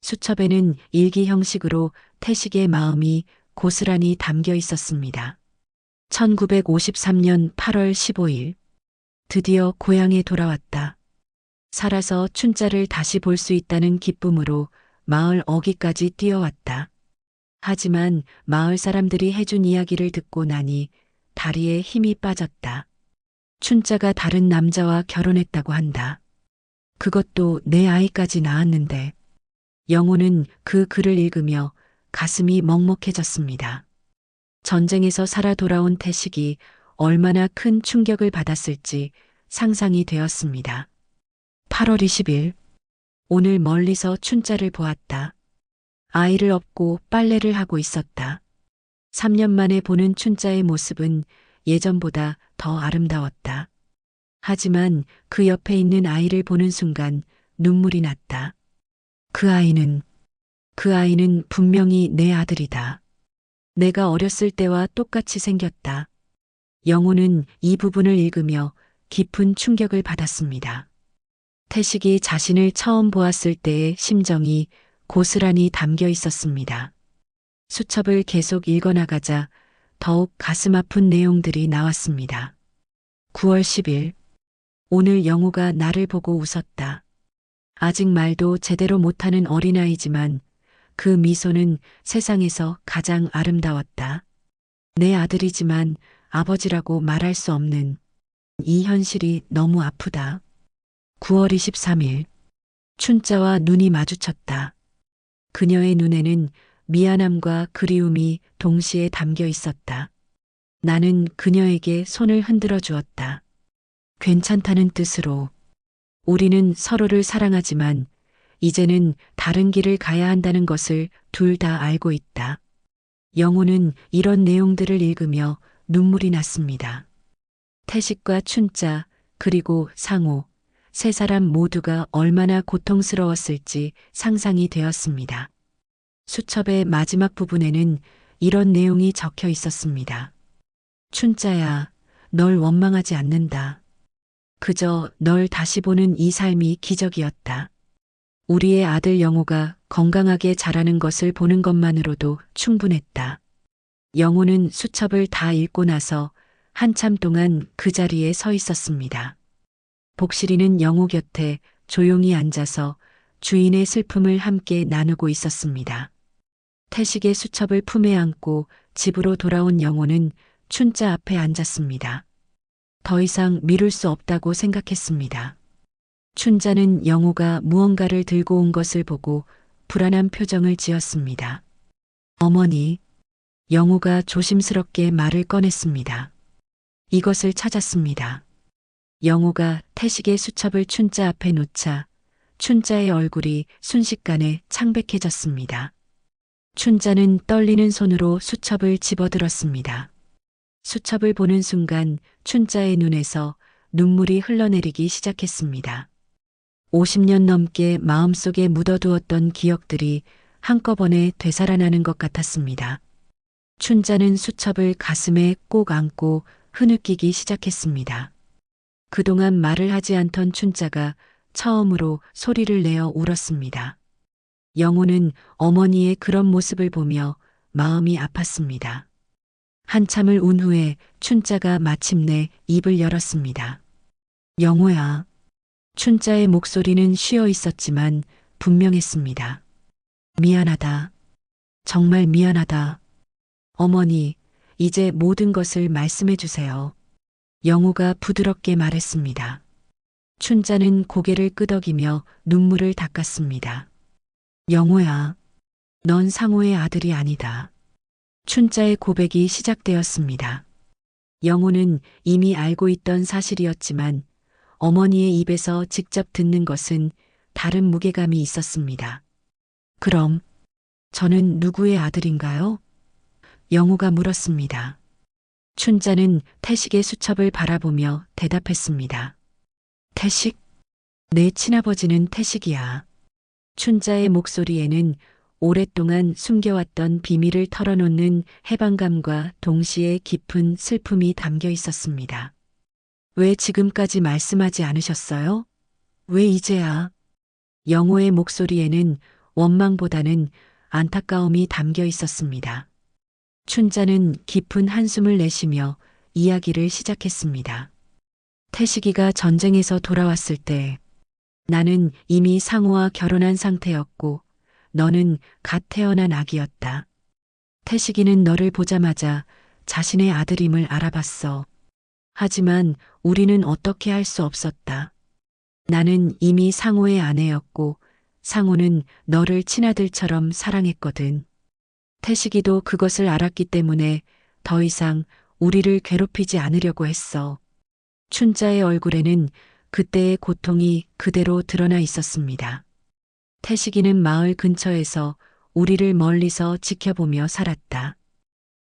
수첩에는 일기 형식으로 태식의 마음이 고스란히 담겨 있었습니다. 1953년 8월 15일. 드디어 고향에 돌아왔다. 살아서 춘자를 다시 볼 수 있다는 기쁨으로 마을 어귀까지 뛰어왔다. 하지만 마을 사람들이 해준 이야기를 듣고 나니 다리에 힘이 빠졌다. 춘자가 다른 남자와 결혼했다고 한다. 그것도 내 아이까지 낳았는데. 영호는 그 글을 읽으며 가슴이 먹먹해졌습니다. 전쟁에서 살아 돌아온 태식이 얼마나 큰 충격을 받았을지 상상이 되었습니다. 8월 20일. 오늘 멀리서 춘자를 보았다. 아이를 업고 빨래를 하고 있었다. 3년 만에 보는 춘자의 모습은 예전보다 더 아름다웠다. 하지만 그 옆에 있는 아이를 보는 순간 눈물이 났다. 그 아이는 분명히 내 아들이다. 내가 어렸을 때와 똑같이 생겼다. 영호는 이 부분을 읽으며 깊은 충격을 받았습니다. 태식이 자신을 처음 보았을 때의 심정이 고스란히 담겨 있었습니다. 수첩을 계속 읽어나가자 더욱 가슴 아픈 내용들이 나왔습니다. 9월 10일. 오늘 영호가 나를 보고 웃었다. 아직 말도 제대로 못하는 어린아이지만 그 미소는 세상에서 가장 아름다웠다. 내 아들이지만 아버지라고 말할 수 없는 이 현실이 너무 아프다. 9월 23일. 춘자와 눈이 마주쳤다. 그녀의 눈에는 미안함과 그리움이 동시에 담겨 있었다. 나는 그녀에게 손을 흔들어 주었다. 괜찮다는 뜻으로. 우리는 서로를 사랑하지만 이제는 다른 길을 가야 한다는 것을 둘 다 알고 있다. 영호는 이런 내용들을 읽으며 눈물이 났습니다. 태식과 춘자 그리고 상호 세 사람 모두가 얼마나 고통스러웠을지 상상이 되었습니다. 수첩의 마지막 부분에는 이런 내용이 적혀 있었습니다. 춘자야, 널 원망하지 않는다. 그저 널 다시 보는 이 삶이 기적이었다. 우리의 아들 영호가 건강하게 자라는 것을 보는 것만으로도 충분했다. 영호는 수첩을 다 읽고 나서 한참 동안 그 자리에 서 있었습니다. 복실이는 영호 곁에 조용히 앉아서 주인의 슬픔을 함께 나누고 있었습니다. 태식의 수첩을 품에 안고 집으로 돌아온 영호는 춘자 앞에 앉았습니다. 더 이상 미룰 수 없다고 생각했습니다. 춘자는 영호가 무언가를 들고 온 것을 보고 불안한 표정을 지었습니다. 어머니, 영호가 조심스럽게 말을 꺼냈습니다. 이것을 찾았습니다. 영호가 태식의 수첩을 춘자 앞에 놓자 춘자의 얼굴이 순식간에 창백해졌습니다. 춘자는 떨리는 손으로 수첩을 집어들었습니다. 수첩을 보는 순간 춘자의 눈에서 눈물이 흘러내리기 시작했습니다. 50년 넘게 마음속에 묻어두었던 기억들이 한꺼번에 되살아나는 것 같았습니다. 춘자는 수첩을 가슴에 꼭 안고 흐느끼기 시작했습니다. 그동안 말을 하지 않던 춘자가 처음으로 소리를 내어 울었습니다. 영호는 어머니의 그런 모습을 보며 마음이 아팠습니다. 한참을 운 후에 춘자가 마침내 입을 열었습니다. 영호야. 춘자의 목소리는 쉬어 있었지만 분명했습니다. 미안하다. 정말 미안하다. 어머니, 이제 모든 것을 말씀해 주세요. 영호가 부드럽게 말했습니다. 춘자는 고개를 끄덕이며 눈물을 닦았습니다. 영호야, 넌 상호의 아들이 아니다. 춘자의 고백이 시작되었습니다. 영호는 이미 알고 있던 사실이었지만 어머니의 입에서 직접 듣는 것은 다른 무게감이 있었습니다. 그럼 저는 누구의 아들인가요? 영호가 물었습니다. 춘자는 태식의 수첩을 바라보며 대답했습니다. 태식? 내 친아버지는 태식이야. 춘자의 목소리에는 오랫동안 숨겨왔던 비밀을 털어놓는 해방감과 동시에 깊은 슬픔이 담겨 있었습니다. 왜 지금까지 말씀하지 않으셨어요? 왜 이제야? 영호의 목소리에는 원망보다는 안타까움이 담겨 있었습니다. 춘자는 깊은 한숨을 내쉬며 이야기를 시작했습니다. 태식이가 전쟁에서 돌아왔을 때 나는 이미 상호와 결혼한 상태였고 너는 갓 태어난 아기였다. 태식이는 너를 보자마자 자신의 아들임을 알아봤어. 하지만 우리는 어떻게 할 수 없었다. 나는 이미 상호의 아내였고 상호는 너를 친아들처럼 사랑했거든. 태식이도 그것을 알았기 때문에 더 이상 우리를 괴롭히지 않으려고 했어. 춘자의 얼굴에는 그때의 고통이 그대로 드러나 있었습니다. 태식이는 마을 근처에서 우리를 멀리서 지켜보며 살았다.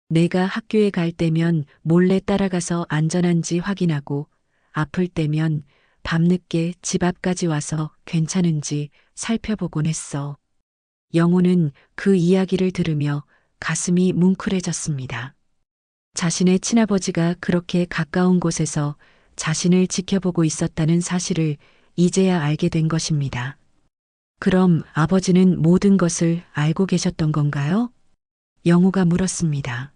내가 학교에 갈 때면 몰래 따라가서 안전한지 확인하고 아플 때면 밤늦게 집 앞까지 와서 괜찮은지 살펴보곤 했어. 영호는 그 이야기를 들으며 가슴이 뭉클해졌습니다. 자신의 친아버지가 그렇게 가까운 곳에서 자신을 지켜보고 있었다는 사실을 이제야 알게 된 것입니다. 그럼 아버지는 모든 것을 알고 계셨던 건가요? 영호가 물었습니다.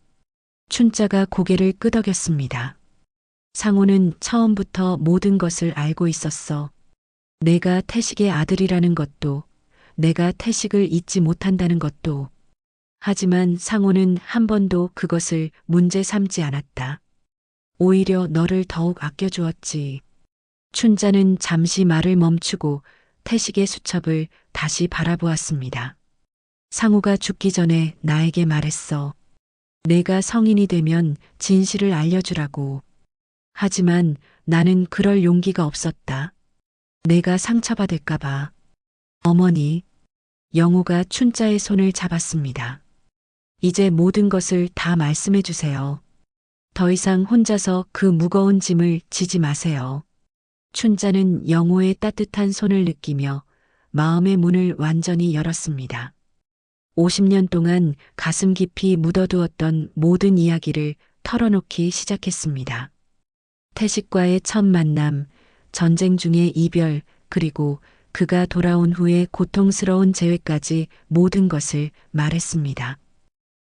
춘자가 고개를 끄덕였습니다. 상호는 처음부터 모든 것을 알고 있었어. 내가 태식의 아들이라는 것도, 내가 태식을 잊지 못한다는 것도. 하지만 상호는 한 번도 그것을 문제 삼지 않았다. 오히려 너를 더욱 아껴주었지. 춘자는 잠시 말을 멈추고 태식의 수첩을 다시 바라보았습니다. 상호가 죽기 전에 나에게 말했어. 내가 성인이 되면 진실을 알려주라고. 하지만 나는 그럴 용기가 없었다. 내가 상처받을까봐. 어머니, 영호가 춘자의 손을 잡았습니다. 이제 모든 것을 다 말씀해 주세요. 더 이상 혼자서 그 무거운 짐을 지지 마세요. 춘자는 영호의 따뜻한 손을 느끼며 마음의 문을 완전히 열었습니다. 50년 동안 가슴 깊이 묻어두었던 모든 이야기를 털어놓기 시작했습니다. 태식과의 첫 만남, 전쟁 중의 이별, 그리고 그가 돌아온 후의 고통스러운 재회까지 모든 것을 말했습니다.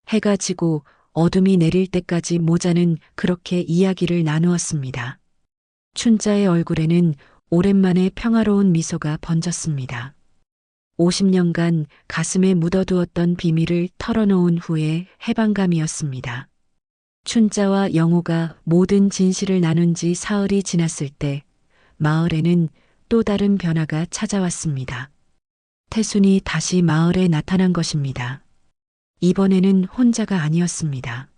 해가 지고 어둠이 내릴 때까지 모자는 그렇게 이야기를 나누었습니다. 춘자의 얼굴에는 오랜만에 평화로운 미소가 번졌습니다. 50년간 가슴에 묻어두었던 비밀을 털어놓은 후의 해방감이었습니다. 춘자와 영호가 모든 진실을 나눈 지 사흘이 지났을 때 마을에는 또 다른 변화가 찾아왔습니다. 태순이 다시 마을에 나타난 것입니다. 이번에는 혼자가 아니었습니다.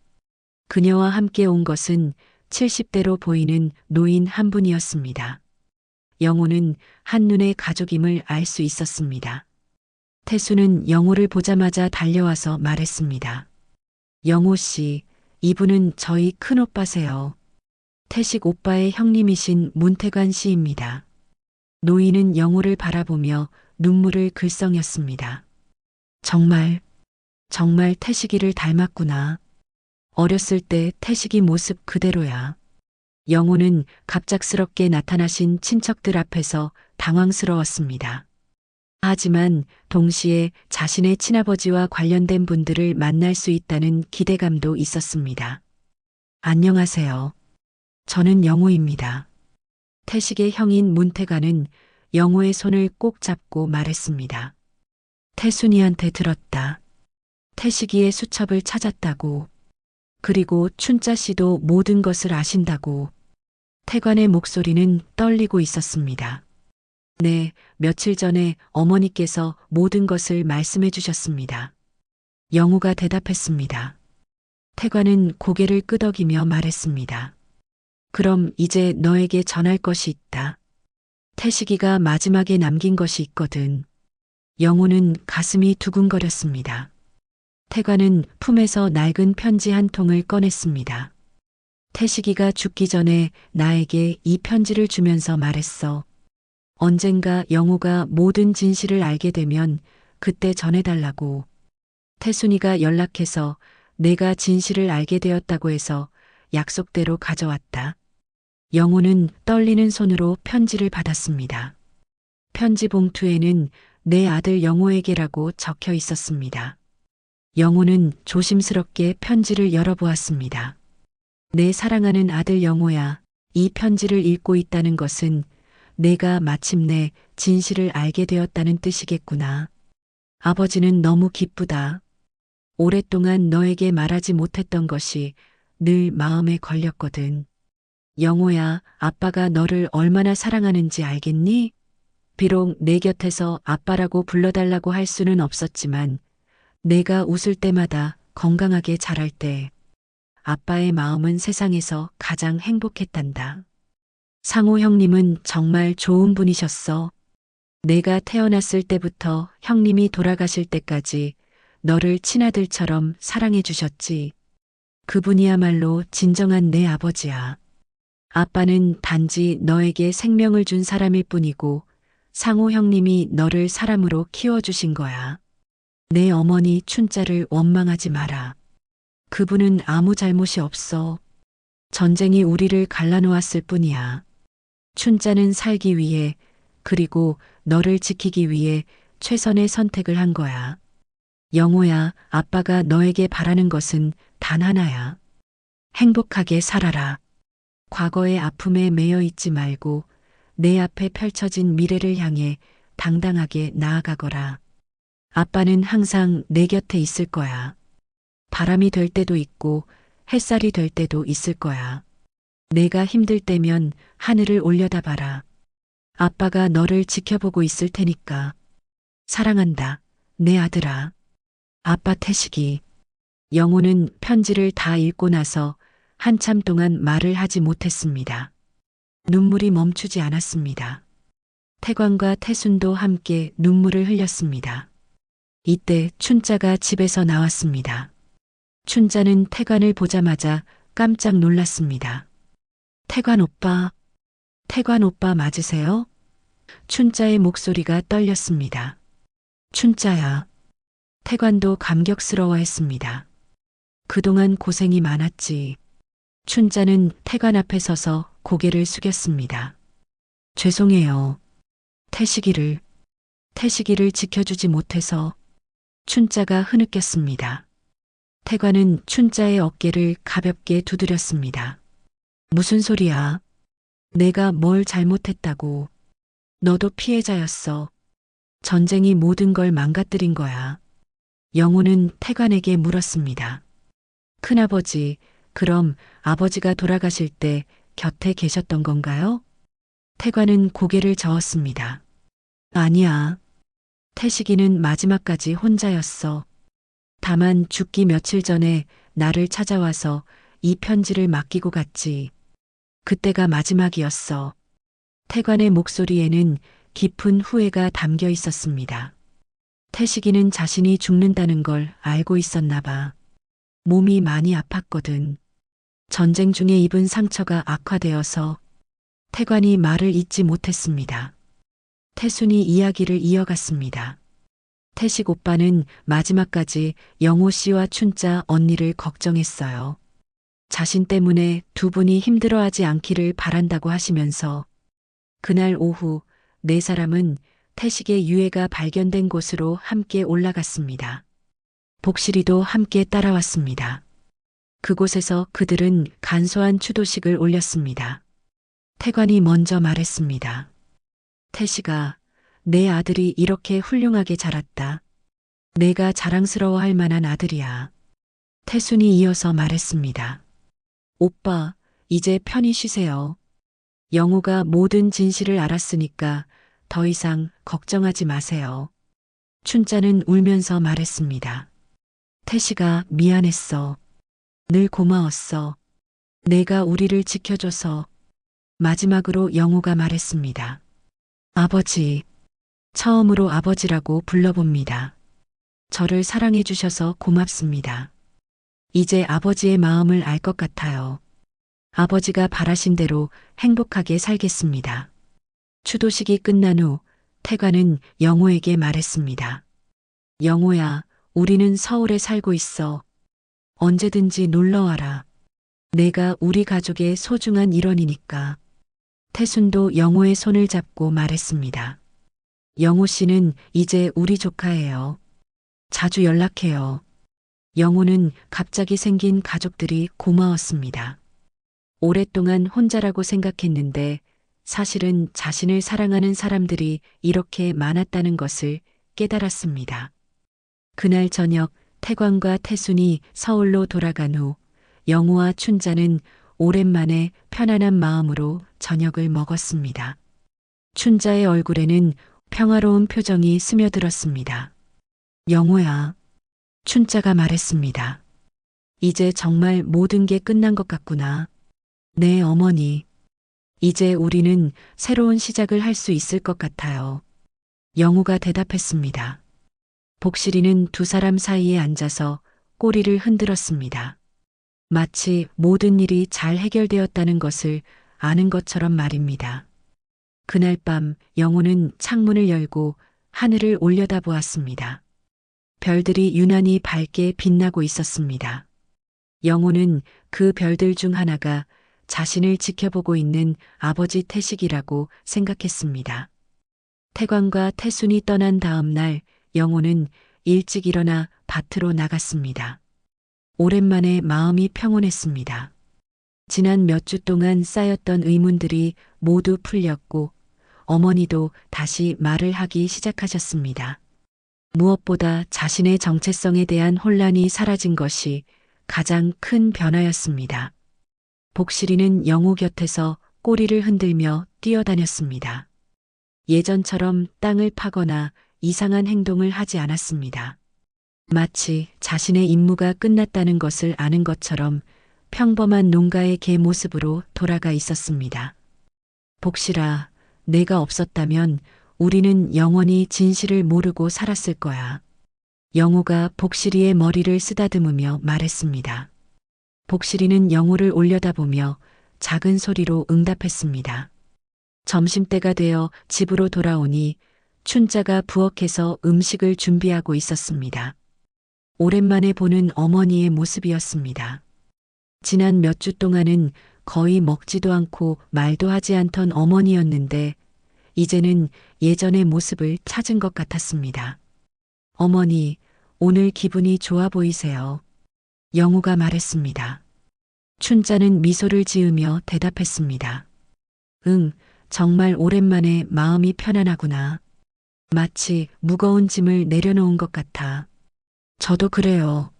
그녀와 함께 온 것은 70대로 보이는 노인 한 분이었습니다. 영호는 한눈에 가족임을 알 수 있었습니다. 태수는 영호를 보자마자 달려와서 말했습니다. 영호 씨, 이분은 저희 큰오빠세요. 태식 오빠의 형님이신 문태관 씨입니다. 노인은 영호를 바라보며 눈물을 글썽였습니다. 정말 태식이를 닮았구나. 어렸을 때 태식이 모습 그대로야. 영호는 갑작스럽게 나타나신 친척들 앞에서 당황스러웠습니다. 하지만 동시에 자신의 친아버지와 관련된 분들을 만날 수 있다는 기대감도 있었습니다. 안녕하세요. 저는 영호입니다. 태식의 형인 문태관은 영호의 손을 꼭 잡고 말했습니다. 태순이한테 들었다. 태식이의 수첩을 찾았다고. 그리고 춘자 씨도 모든 것을 아신다고. 태관의 목소리는 떨리고 있었습니다. 네, 며칠 전에 어머니께서 모든 것을 말씀해 주셨습니다. 영호가 대답했습니다. 태관은 고개를 끄덕이며 말했습니다. 그럼 이제 너에게 전할 것이 있다. 태식이가 마지막에 남긴 것이 있거든. 영호는 가슴이 두근거렸습니다. 태관은 품에서 낡은 편지 한 통을 꺼냈습니다. 태식이가 죽기 전에 나에게 이 편지를 주면서 말했어. 언젠가 영호가 모든 진실을 알게 되면 그때 전해달라고. 태순이가 연락해서 내가 진실을 알게 되었다고 해서 약속대로 가져왔다. 영호는 떨리는 손으로 편지를 받았습니다. 편지 봉투에는 내 아들 영호에게라고 적혀 있었습니다. 영호는 조심스럽게 편지를 열어보았습니다. 내 사랑하는 아들 영호야, 이 편지를 읽고 있다는 것은 내가 마침내 진실을 알게 되었다는 뜻이겠구나. 아버지는 너무 기쁘다. 오랫동안 너에게 말하지 못했던 것이 늘 마음에 걸렸거든. 영호야, 아빠가 너를 얼마나 사랑하는지 알겠니? 비록 내 곁에서 아빠라고 불러달라고 할 수는 없었지만 내가 웃을 때마다 건강하게 자랄 때 아빠의 마음은 세상에서 가장 행복했단다. 상호 형님은 정말 좋은 분이셨어. 내가 태어났을 때부터 형님이 돌아가실 때까지 너를 친아들처럼 사랑해 주셨지. 그분이야말로 진정한 내 아버지야. 아빠는 단지 너에게 생명을 준 사람일 뿐이고 상호 형님이 너를 사람으로 키워주신 거야. 내 어머니 춘자를 원망하지 마라. 그분은 아무 잘못이 없어. 전쟁이 우리를 갈라놓았을 뿐이야. 춘자는 살기 위해 그리고 너를 지키기 위해 최선의 선택을 한 거야. 영호야, 아빠가 너에게 바라는 것은 단 하나야. 행복하게 살아라. 과거의 아픔에 매여 있지 말고 내 앞에 펼쳐진 미래를 향해 당당하게 나아가거라. 아빠는 항상 내 곁에 있을 거야. 바람이 될 때도 있고 햇살이 될 때도 있을 거야. 내가 힘들 때면 하늘을 올려다봐라. 아빠가 너를 지켜보고 있을 테니까. 사랑한다, 내 아들아. 아빠 태식이. 영호는 편지를 다 읽고 나서 한참 동안 말을 하지 못했습니다. 눈물이 멈추지 않았습니다. 태광과 태순도 함께 눈물을 흘렸습니다. 이때 춘자가 집에서 나왔습니다. 춘자는 태관을 보자마자 깜짝 놀랐습니다. 태관 오빠, 태관 오빠 맞으세요? 춘자의 목소리가 떨렸습니다. 춘자야. 태관도 감격스러워했습니다. 그동안 고생이 많았지. 춘자는 태관 앞에 서서 고개를 숙였습니다. 죄송해요. 태식이를 지켜주지 못해서. 춘자가 흐느꼈습니다. 태관은 춘자의 어깨를 가볍게 두드렸습니다. 무슨 소리야? 내가 뭘 잘못했다고. 너도 피해자였어. 전쟁이 모든 걸 망가뜨린 거야. 영호는 태관에게 물었습니다. 큰아버지, 그럼 아버지가 돌아가실 때 곁에 계셨던 건가요? 태관은 고개를 저었습니다. 아니야. 태식이는 마지막까지 혼자였어. 다만 죽기 며칠 전에 나를 찾아와서 이 편지를 맡기고 갔지. 그때가 마지막이었어. 태관의 목소리에는 깊은 후회가 담겨 있었습니다. 태식이는 자신이 죽는다는 걸 알고 있었나 봐. 몸이 많이 아팠거든. 전쟁 중에 입은 상처가 악화되어서. 태관이 말을 잇지 못했습니다. 태순이 이야기를 이어갔습니다. 태식 오빠는 마지막까지 영호 씨와 춘자 언니를 걱정했어요. 자신 때문에 두 분이 힘들어하지 않기를 바란다고 하시면서 그날 오후 네 사람은 태식의 유해가 발견된 곳으로 함께 올라갔습니다. 복실이도 함께 따라왔습니다. 그곳에서 그들은 간소한 추도식을 올렸습니다. 태관이 먼저 말했습니다. 태식아, 내 아들이 이렇게 훌륭하게 자랐다. 내가 자랑스러워할 만한 아들이야. 태순이 이어서 말했습니다. 오빠, 이제 편히 쉬세요. 영호가 모든 진실을 알았으니까 더 이상 걱정하지 마세요. 춘자는 울면서 말했습니다. 태식아, 미안했어. 늘 고마웠어. 내가 우리를 지켜줘서. 마지막으로 영호가 말했습니다. 아버지. 처음으로 아버지라고 불러봅니다. 저를 사랑해 주셔서 고맙습니다. 이제 아버지의 마음을 알 것 같아요. 아버지가 바라신 대로 행복하게 살겠습니다. 추도식이 끝난 후 태관은 영호에게 말했습니다. 영호야, 우리는 서울에 살고 있어. 언제든지 놀러와라. 내가 우리 가족의 소중한 일원이니까. 태순도 영호의 손을 잡고 말했습니다. 영호 씨는 이제 우리 조카예요. 자주 연락해요. 영호는 갑자기 생긴 가족들이 고마웠습니다. 오랫동안 혼자라고 생각했는데 사실은 자신을 사랑하는 사람들이 이렇게 많았다는 것을 깨달았습니다. 그날 저녁 태광과 태순이 서울로 돌아간 후 영호와 춘자는 오랜만에 편안한 마음으로 저녁을 먹었습니다. 춘자의 얼굴에는 평화로운 표정이 스며들었습니다. 영호야, 춘자가 말했습니다. 이제 정말 모든 게 끝난 것 같구나. 네, 어머니. 이제 우리는 새로운 시작을 할 수 있을 것 같아요. 영우가 대답했습니다. 복실이는 두 사람 사이에 앉아서 꼬리를 흔들었습니다. 마치 모든 일이 잘 해결되었다는 것을 아는 것처럼 말입니다. 그날 밤 영우는 창문을 열고 하늘을 올려다보았습니다. 별들이 유난히 밝게 빛나고 있었습니다. 영우는 그 별들 중 하나가 자신을 지켜보고 있는 아버지 태식이라고 생각했습니다. 태광과 태순이 떠난 다음 날 영우는 일찍 일어나 밭으로 나갔습니다. 오랜만에 마음이 평온했습니다. 지난 몇 주 동안 쌓였던 의문들이 모두 풀렸고 어머니도 다시 말을 하기 시작하셨습니다. 무엇보다 자신의 정체성에 대한 혼란이 사라진 것이 가장 큰 변화였습니다. 복실이는 영우 곁에서 꼬리를 흔들며 뛰어다녔습니다. 예전처럼 땅을 파거나 이상한 행동을 하지 않았습니다. 마치 자신의 임무가 끝났다는 것을 아는 것처럼 평범한 농가의 개 모습으로 돌아가 있었습니다. 복실아, 내가 없었다면 우리는 영원히 진실을 모르고 살았을 거야. 영우가 복실이의 머리를 쓰다듬으며 말했습니다. 복실이는 영우를 올려다보며 작은 소리로 응답했습니다. 점심때가 되어 집으로 돌아오니 춘자가 부엌에서 음식을 준비하고 있었습니다. 오랜만에 보는 어머니의 모습이었습니다. 지난 몇 주 동안은 거의 먹지도 않고 말도 하지 않던 어머니였는데 이제는 예전의 모습을 찾은 것 같았습니다. 어머니, 오늘 기분이 좋아 보이세요. 영우가 말했습니다. 춘자는 미소를 지으며 대답했습니다. 응, 정말 오랜만에 마음이 편안하구나. 마치 무거운 짐을 내려놓은 것 같아. 저도 그래요.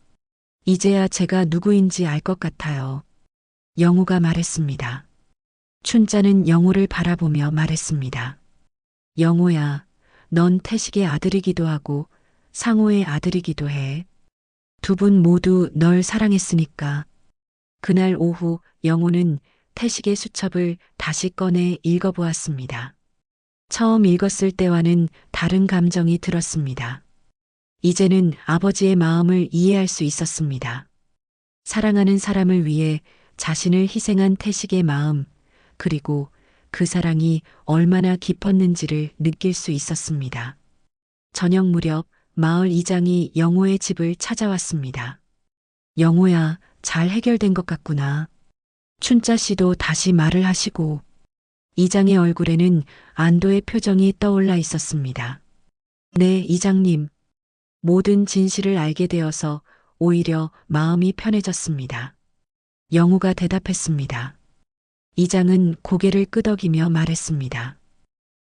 이제야 제가 누구인지 알 것 같아요. 영우가 말했습니다. 춘자는 영우를 바라보며 말했습니다. 영우야, 넌 태식의 아들이기도 하고 상호의 아들이기도 해. 두 분 모두 널 사랑했으니까. 그날 오후 영우는 태식의 수첩을 다시 꺼내 읽어보았습니다. 처음 읽었을 때와는 다른 감정이 들었습니다. 이제는 아버지의 마음을 이해할 수 있었습니다. 사랑하는 사람을 위해 자신을 희생한 태식의 마음, 그리고 그 사랑이 얼마나 깊었는지를 느낄 수 있었습니다. 저녁 무렵 마을 이장이 영호의 집을 찾아왔습니다. 영호야, 잘 해결된 것 같구나. 춘자 씨도 다시 말을 하시고 이장의 얼굴에는 안도의 표정이 떠올라 있었습니다. 네, 이장님. 모든 진실을 알게 되어서 오히려 마음이 편해졌습니다. 영우가 대답했습니다. 이장은 고개를 끄덕이며 말했습니다.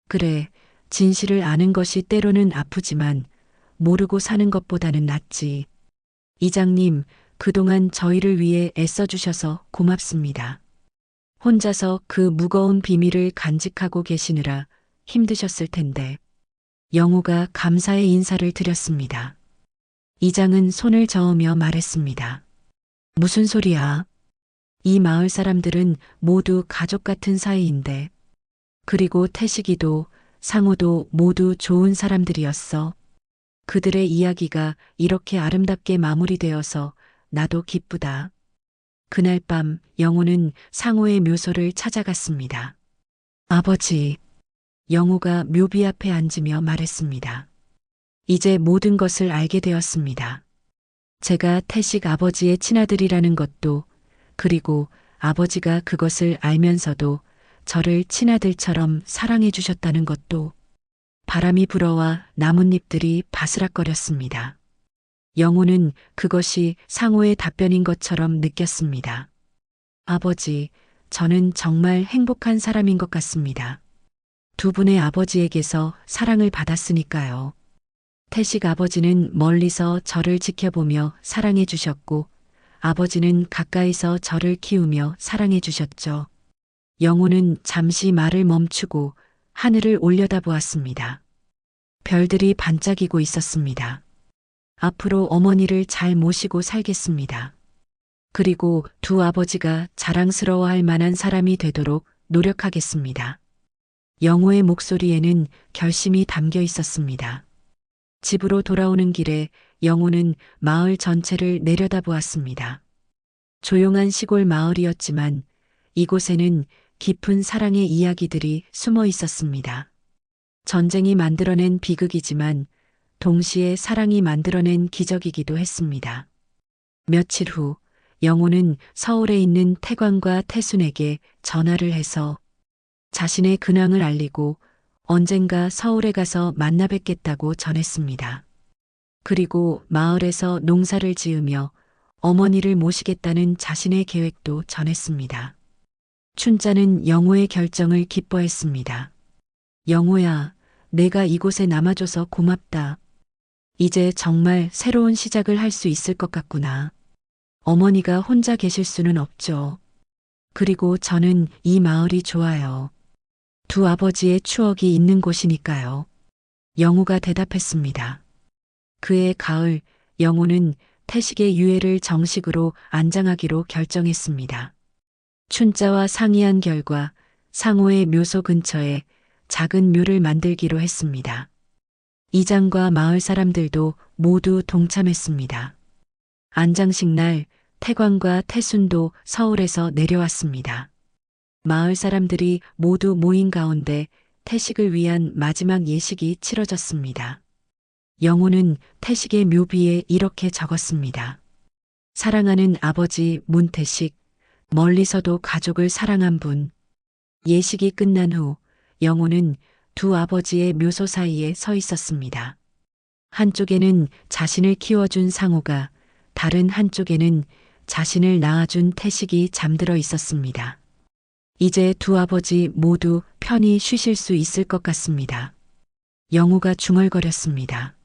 그래, 진실을 아는 것이 때로는 아프지만 모르고 사는 것보다는 낫지. 이장님, 그동안 저희를 위해 애써주셔서 고맙습니다. 혼자서 그 무거운 비밀을 간직하고 계시느라 힘드셨을 텐데. 영우가 감사의 인사를 드렸습니다. 이장은 손을 저으며 말했습니다. 무슨 소리야? 이 마을 사람들은 모두 가족 같은 사이인데. 그리고 태식이도 상호도 모두 좋은 사람들이었어. 그들의 이야기가 이렇게 아름답게 마무리되어서 나도 기쁘다. 그날 밤 영우는 상호의 묘소를 찾아갔습니다. 아버지. 영우가 묘비 앞에 앉으며 말했습니다. 이제 모든 것을 알게 되었습니다. 제가 태식 아버지의 친아들이라는 것도, 그리고 아버지가 그것을 알면서도 저를 친아들처럼 사랑해 주셨다는 것도. 바람이 불어와 나뭇잎들이 바스락거렸습니다. 영우는 그것이 상호의 답변인 것처럼 느꼈습니다. 아버지, 저는 정말 행복한 사람인 것 같습니다. 두 분의 아버지에게서 사랑을 받았으니까요. 태식 아버지는 멀리서 저를 지켜보며 사랑해 주셨고, 아버지는 가까이서 저를 키우며 사랑해 주셨죠. 영우는 잠시 말을 멈추고 하늘을 올려다보았습니다. 별들이 반짝이고 있었습니다. 앞으로 어머니를 잘 모시고 살겠습니다. 그리고 두 아버지가 자랑스러워할 만한 사람이 되도록 노력하겠습니다. 영호의 목소리에는 결심이 담겨 있었습니다. 집으로 돌아오는 길에 영호는 마을 전체를 내려다보았습니다. 조용한 시골 마을이었지만 이곳에는 깊은 사랑의 이야기들이 숨어 있었습니다. 전쟁이 만들어낸 비극이지만 동시에 사랑이 만들어낸 기적이기도 했습니다. 며칠 후 영호는 서울에 있는 태광과 태순에게 전화를 해서 자신의 근황을 알리고 언젠가 서울에 가서 만나 뵙겠다고 전했습니다. 그리고 마을에서 농사를 지으며 어머니를 모시겠다는 자신의 계획도 전했습니다. 춘자는 영호의 결정을 기뻐했습니다. 영호야, 내가 이곳에 남아줘서 고맙다. 이제 정말 새로운 시작을 할 수 있을 것 같구나. 어머니가 혼자 계실 수는 없죠. 그리고 저는 이 마을이 좋아요. 두 아버지의 추억이 있는 곳이니까요. 영호가 대답했습니다. 그해 가을, 영호는 태식의 유해를 정식으로 안장하기로 결정했습니다. 춘자와 상의한 결과 상호의 묘소 근처에 작은 묘를 만들기로 했습니다. 이장과 마을 사람들도 모두 동참했습니다. 안장식 날 태광과 태순도 서울에서 내려왔습니다. 마을 사람들이 모두 모인 가운데 태식을 위한 마지막 예식이 치러졌습니다. 영호는 태식의 묘비에 이렇게 적었습니다. 사랑하는 아버지 문태식, 멀리서도 가족을 사랑한 분. 예식이 끝난 후 영호는 두 아버지의 묘소 사이에 서 있었습니다. 한쪽에는 자신을 키워준 상호가, 다른 한쪽에는 자신을 낳아준 태식이 잠들어 있었습니다. 이제 두 아버지 모두 편히 쉬실 수 있을 것 같습니다. 영호가 중얼거렸습니다.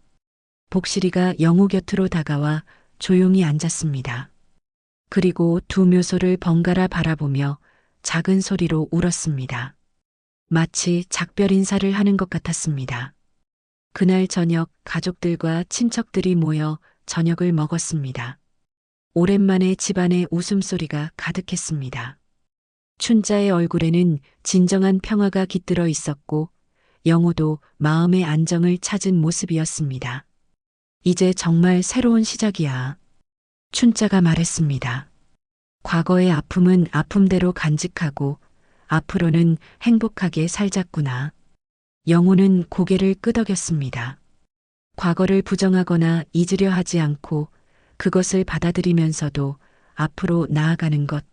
복실이가 영호 곁으로 다가와 조용히 앉았습니다. 그리고 두 묘소를 번갈아 바라보며 작은 소리로 울었습니다. 마치 작별 인사를 하는 것 같았습니다. 그날 저녁 가족들과 친척들이 모여 저녁을 먹었습니다. 오랜만에 집안에 웃음소리가 가득했습니다. 춘자의 얼굴에는 진정한 평화가 깃들어 있었고 영호도 마음의 안정을 찾은 모습이었습니다. 이제 정말 새로운 시작이야. 춘자가 말했습니다. 과거의 아픔은 아픔대로 간직하고 앞으로는 행복하게 살자꾸나. 영호는 고개를 끄덕였습니다. 과거를 부정하거나 잊으려 하지 않고 그것을 받아들이면서도 앞으로 나아가는 것.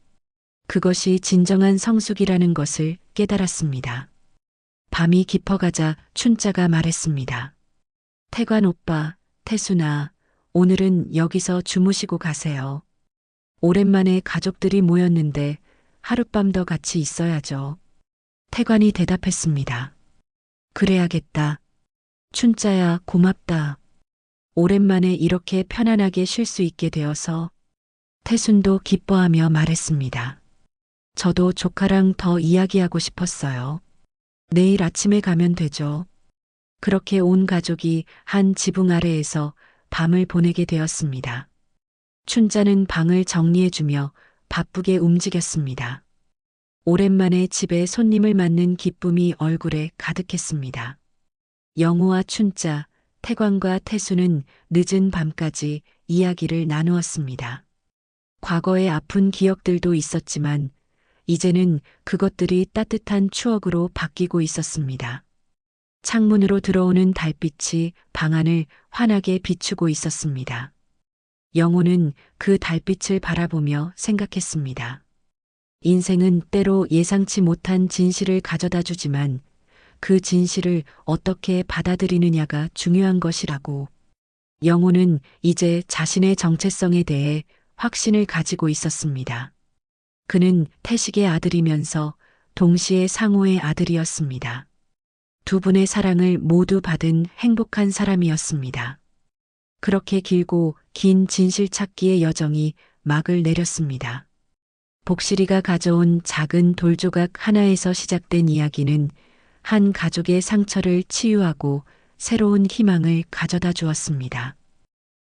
그것이 진정한 성숙이라는 것을 깨달았습니다. 밤이 깊어가자 춘자가 말했습니다. 태관 오빠, 태순아, 오늘은 여기서 주무시고 가세요. 오랜만에 가족들이 모였는데 하룻밤 더 같이 있어야죠. 태관이 대답했습니다. 그래야겠다. 춘자야, 고맙다. 오랜만에 이렇게 편안하게 쉴 수 있게 되어서. 태순도 기뻐하며 말했습니다. 저도 조카랑 더 이야기하고 싶었어요. 내일 아침에 가면 되죠. 그렇게 온 가족이 한 지붕 아래에서 밤을 보내게 되었습니다. 춘자는 방을 정리해주며 바쁘게 움직였습니다. 오랜만에 집에 손님을 맞는 기쁨이 얼굴에 가득했습니다. 영호와 춘자, 태광과 태수는 늦은 밤까지 이야기를 나누었습니다. 과거의 아픈 기억들도 있었지만 이제는 그것들이 따뜻한 추억으로 바뀌고 있었습니다. 창문으로 들어오는 달빛이 방 안을 환하게 비추고 있었습니다. 영호는 그 달빛을 바라보며 생각했습니다. 인생은 때로 예상치 못한 진실을 가져다 주지만 그 진실을 어떻게 받아들이느냐가 중요한 것이라고. 영호는 이제 자신의 정체성에 대해 확신을 가지고 있었습니다. 그는 태식의 아들이면서 동시에 상호의 아들이었습니다. 두 분의 사랑을 모두 받은 행복한 사람이었습니다. 그렇게 길고 긴 진실 찾기의 여정이 막을 내렸습니다. 복실이가 가져온 작은 돌조각 하나에서 시작된 이야기는 한 가족의 상처를 치유하고 새로운 희망을 가져다 주었습니다.